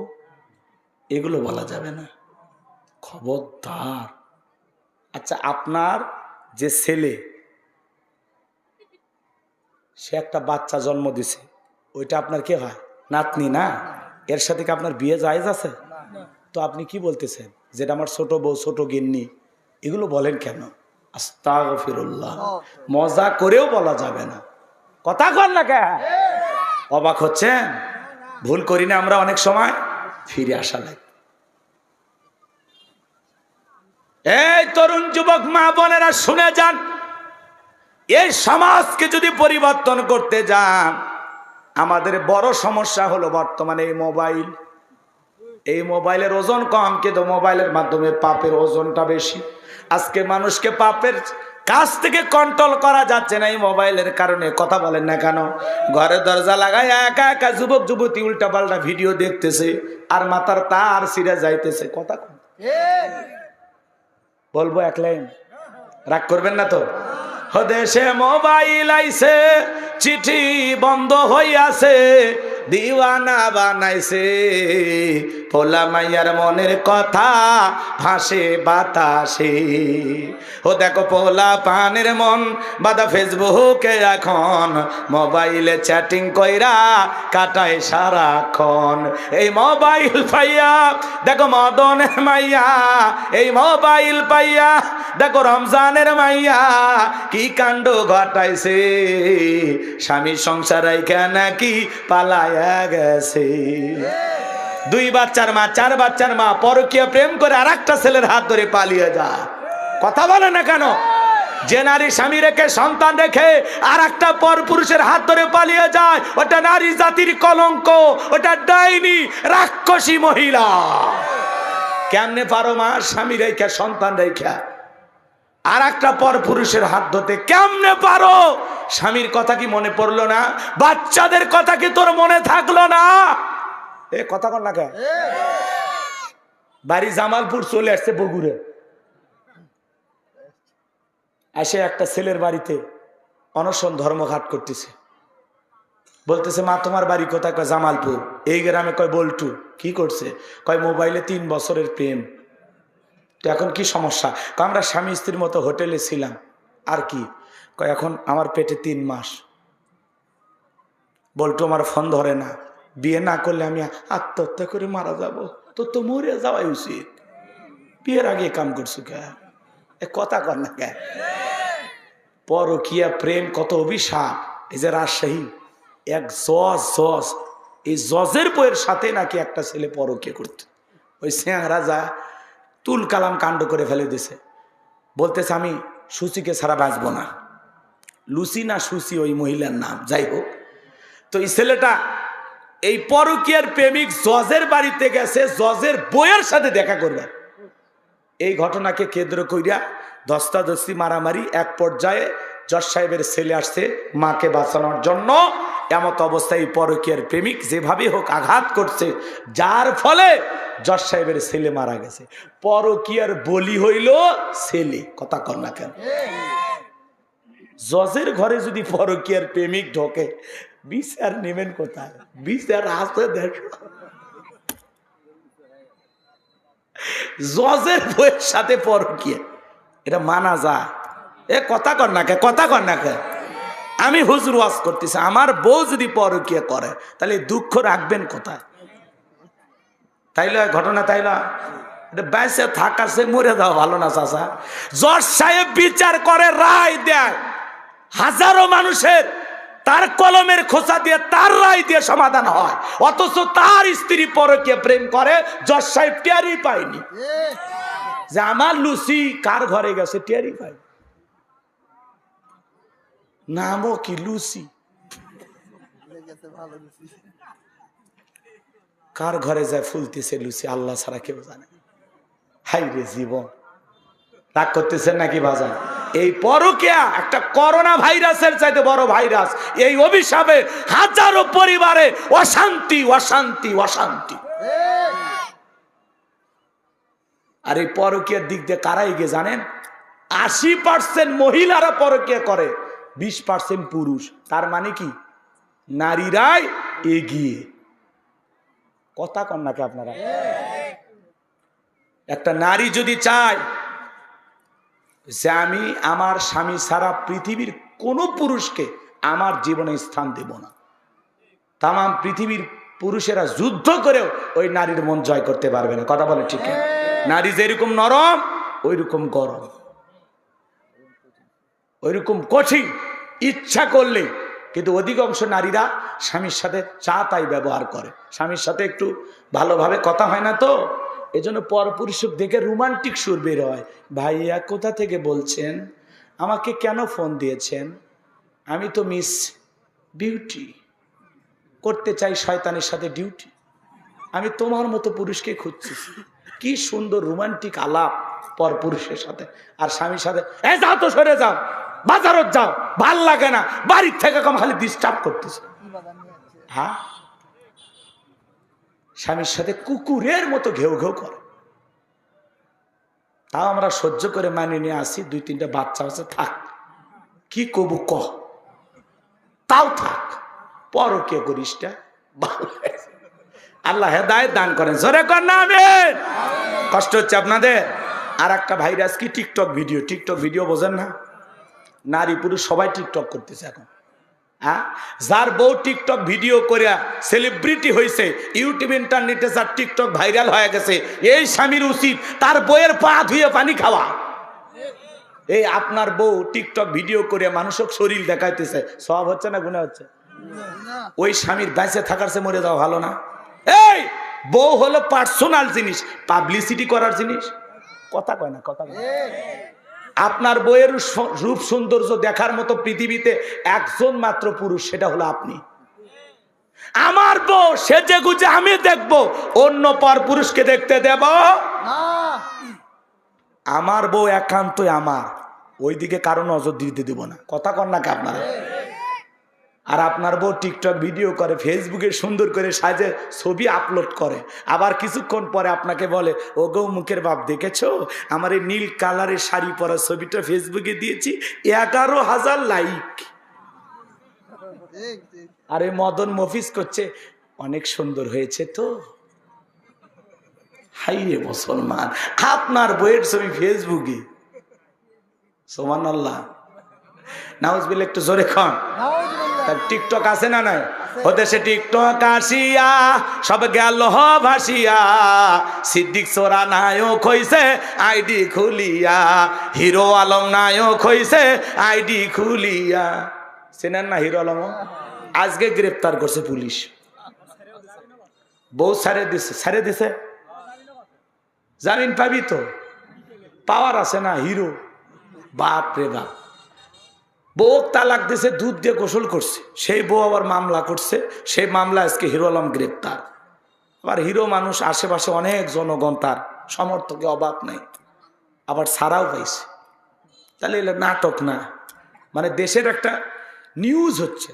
S1: এগুলো বলা যাবে না, খবরদার। আচ্ছা, আপনার যে ছেলে, সে একটা বাচ্চা জন্ম দিছে, ওইটা আপনার কে হয়? নাতনি না? এর সাথে কি আপনার বিয়ে জায়েজ আছে? তো আপনি কি বলতেছেন যেটা আমার ছোট বউ, ছোট গিন্নি, এগুলো বলেন কেন? আস্তাগফিরুল্লাহ। মজা করেও বলা যাবে না। কথা কর না কে? অবাক হচ্ছেন? ভুল করি না আমরা অনেক সময়? ফিরে আসা লাগে। এই তরুণ যুবক মা বোনেরা শুনে যান, এই সমাজকে যদি পরিবর্তন করতে যান, আমাদের বড় সমস্যা হলো বর্তমানে এই মোবাইল। এই মোবাইলের ওজন কম, কিন্তু মোবাইলের মাধ্যমে পাপের ওজনটা বেশি। আজকে মানুষকে পাপের কাছ থেকে কন্ট্রোল করা যাচ্ছে না এই মোবাইলের কারণে। কথা বলেন না কেন? ঘরে দরজা লাগায় একা একা যুবক যুবতী উল্টা পাল্টা ভিডিও দেখতেছে, আর মাথার তার ছিঁড়ে যাইতেছে। কথা বলবো এক লাইন, রাগ করবেন না তো? দেশে মোবাইল আইছে, চিঠি বন্ধ হইয়াছে, দিওয়ানা বানাইছে, পোলা মাইয়ার মনের কথা ভাসে বাতাসে। ও দেখো পোলা পানের মন বাদা ফেসবুকে এখন, মোবাইলে চ্যাটিং কইরা কাটায় সারাক্ষণ। এই মোবাইল পাইয়া দেখো মদনের মাইয়া, এই মোবাইল পাইয়া দেখো রমজানের মাইয়া কি কাণ্ড ঘটাইছে, স্বামী সংসার রাইখা নাকি পালায়া গেছে। 2 বাচ্চার মা, 4 বাচ্চার মা পরকীয়া প্রেম করে আর একটা ছেলের হাত ধরে পালিয়ে যায়। কথা বলে না কেন? যে নারী স্বামী রেখে সন্তান রেখে আর একটা পর পুরুষের হাত ধরে পালিয়ে যায়, ওটা নারী জাতির কলঙ্ক, ওটা ডাইনি রাক্ষসী মহিলা। কেমনে পারো মা স্বামী রেখে সন্তান রেখা আর একটা পর পুরুষের হাত ধরতে? কেমনে পারো? স্বামীর কথা কি মনে পড়লো না? বাচ্চাদের কথা কি তোর মনে থাকলো না? এ কথা কর না কে? বাড়ি জামালপুর চলে আসছে বগুড়ে, এসে একটা ছেলের বাড়িতে অনশন ধর্মঘাট করতেছে। বলতেছে মা তোমার বাড়ি কোথায়? কয় জামালপুর। এই গ্রামে? কয় বল্টু। কি করছে? কয় মোবাইলে 3 বছরের প্রেম। তো এখন কি সমস্যা? কয় আমরা স্বামী স্ত্রীর মতো হোটেলে ছিলাম। আর কি? কয় এখন আমার পেটে 3 মাস। বল্টু আমার ফোন ধরে না, বিয়ে না করলে আমি আত্মহত্যা করে মারা যাব। তো মরে যাওয়াই উচিত। বিয়ের আগে কাম করছো কে? এ কথা কর না কে? পরকীয়া প্রেম কত অভিশাপ। এই যে রাজশাহী এক জজ, এই জজের বইয়ের সাথে নাকি একটা ছেলে পরকীয়া করত। ওই স্যাংরা যা তুল কালাম কাণ্ড করে ফেলে দিছে। বলতেছে আমি সুচিকে ছাড়া বাঁচবো না। লুসি না সুচি ওই মহিলার নাম, যাই হোক। তো এই ছেলেটা এই পরকীয়ার প্রেমিক জজের বাড়িতে গেছে জজের বইয়ের সাথে দেখা করবে। এই ঘটনাকে কেন্দ্র কইরা ধস্তাধস্তি মারামারি, এক পর্যায়ে জজ সাহেবের ছেলে আসছে মাকে বাঁচানোর জন্য। এমত অবস্থায় পরকীয়ার প্রেমিক যেভাবে হোক আঘাত করছে, যার ফলে জজ সাহেবের ছেলে মারা গেছে। পরকীয়ার বলি হইল ছেলে। কথা কর না কেন? জজের ঘরে যদি পরকীয়ার প্রেমিক ঢোকে, বিচার নেবেন কোথায়? বিচার আছে দেখো জজের বইয়ের সাথে পরকীয়া, এটা মানা যায়? এ কথা কর না কে? কথা কর না কে? আমি হুজুর ওয়াজ করতেছি, আমার বউ যদি পরকীয়া করে তাহলে দুঃখ রাখবেন কোথায়? তাইলে ঘটনা তাইলে বেঁচে থাকার সে মরে যাওয়া ভালো না চাচা? জজ সাহেব বিচার করে, রায় দেয়, হাজারো মানুষের তার কলমের খোঁচা দিয়ে তার রায় দিয়ে সমাধান হয়, অথচ তার স্ত্রী পরকীয়া প্রেম করে, জজ সাহেব টেরই পায়নি যে আমার লুসি কার ঘরে গেছে, টেরই পাই। নামও কি লুসি, কার ঘরে যায় ফুলতেছে লুসি আল্লাহ ছাড়া কেউ জানে। হাই রে জীবন, রাগ করতেছেন নাকি বাজান? এই পরকীয়া একটা করোনা ভাইরাসের চাইতে বড় ভাইরাস। এই অভিশাপে হাজারো পরিবারে অশান্তি অশান্তি অশান্তি। আর এই পরকীয়ার দিক দিয়ে কারা এগিয়ে জানেন? 80% মহিলারা পরকীয়া করে, 20% পুরুষ। তার মানে কি নারীরাই এগিয়ে। কথা কন নাকি আপনারা? একটা নারী যদি চায় যে আমি আমার স্বামী ছাড়া পৃথিবীর কোনো পুরুষকে আমার জীবনে স্থান দেব না, তাম পৃথিবীর পুরুষেরা যুদ্ধ করেও ওই নারীর মন জয় করতে পারবে না। কথা বলে ঠিক? নারী যেরকম নরম ওই রকম গরম, ওই রকম কঠিন ইচ্ছা করলে। কিন্তু অধিকাংশ নারীরা স্বামীর সাথে চা তাই ব্যবহার করে, স্বামীর সাথে একটু ভালোভাবে কথা হয় না, তো এজন্য পরপুরুষ দেখে রোমান্টিক সুর বের হয়। ভাইয়া কোথা থেকে বলছেন? আমাকে কেন ফোন দিয়েছেন? আমি তো মিস বিউটি, করতে চাই শয়তানের সাথে ডিউটি। আমি তোমার মতো পুরুষকে খুঁজছি। কি সুন্দর রোমান্টিক আলাপ পর পুরুষের সাথে আর স্বামীর সাথে। এ যাও তো, সরে যাও, বাজারত যাও, ভাল লাগে না, বাড়ির থেকে কম খালি ডিস্টার্ব করতেছে। হ্যাঁ, স্বামীর সাথে কুকুরের মতো ঘেউ ঘেউ করে। তাও আমরা সহ্য করে মানিয়ে নিয়ে আসি। 2-3টা বাচ্চা আছে, থাক, কি কবু ক, তাও থাক, পরকীয়া করিসটা। আল্লাহ হেদায়েত দান করেন, জোরে কর না আমিন। কষ্ট হচ্ছে আপনাদের? আর একটা ভাইরাস কি টিকটক ভিডিও। টিকটক ভিডিও বোঝেন না? নারী পুরুষ সবাই টিকটক করতেছে এখন। হ্যাঁ, যার বউ টিকটক ভিডিও করে সেলিব্রিটি হয়েছে, ইউটিউব ইন্টারনেটে যার টিকটক ভাইরাল হয়ে গেছে, এই স্বামীর উচিত তার বউয়ের পা ধুয়ে পানি খাওয়া। এই আপনার বউ টিকটক ভিডিও করে মানুষক শরীর দেখাইতেছে, সব হচ্ছে না গুনাহ হচ্ছে? ওই স্বামীর বেঁচে থাকার চেয়ে মরে যাওয়া ভালো না? এই বউ হলো পার্সোনাল জিনিস, পাবলিসিটি করার জিনিস। কথা কয় না, কথা কয়। আপনার বইয়ের রূপ সৌন্দর্য দেখার মতো পৃথিবীতে একজন মাত্র পুরুষ, সেটা হলো আপনি। আমার বউ সেজে গুজে আমি দেখবো, অন্য পর পুরুষকে দেখতে দেব না। আমার বউ একান্তই আমার, ওইদিকে কারো নজর দিতে দেব না। কথা কন না কি আপনারা? আর আপনার বউ টিকটক ভিডিও করে, ফেসবুকে সুন্দর করে সাজে ছবি আপলোড করে, আবার কিছুক্ষণ পরে আপনাকে বলে, ও গো মুখের বাপ দেখেছো, আমার এই নীল কালারের শাড়ি পরা ছবিটা ফেসবুকে দিয়েছি, 11,000 লাইক। আরে মদন মফিজ করছে, অনেক সুন্দর হয়েছে তো। হাই রে মুসলমান, আপনার বইয়ের ছবি ফেসবুকে। সুবহানাল্লাহ, নাউজুবিল্লাহ, একটু জোরে খান। টিকটক আছে না নাই? ওদেশে টিকটক আসিয়া সব গেল ভাসিয়া, সিদ্দিক সোরা নায়ক হইছে আইডি খুলিয়া, হিরো আলম নায়ক হইছে আইডি খুলিয়া। চেনেন না হিরো আলম? আজকে গ্রেফতার করছে পুলিশ। বউ ছাড়ে দিছে, ছাড়ে দিছে, জামিন পাবি তো, পাওয়ার আছে না হিরো। বাপ রে বাপ, বউ তালাক দিছে, দুধ দিয়ে গোসল করছে, সেই বউ আবার মামলা করছে, সেই মামলা আজকে হিরো আলম গ্রেপ্তার। আবার হিরো মানুষ, আশেপাশে অনেক জনগণ, তার সমর্থকের অভাব নাই, আবার ছাড়াও পাইছে। তাহলে এগুলো নাটক না, মানে দেশের একটা নিউজ হচ্ছে।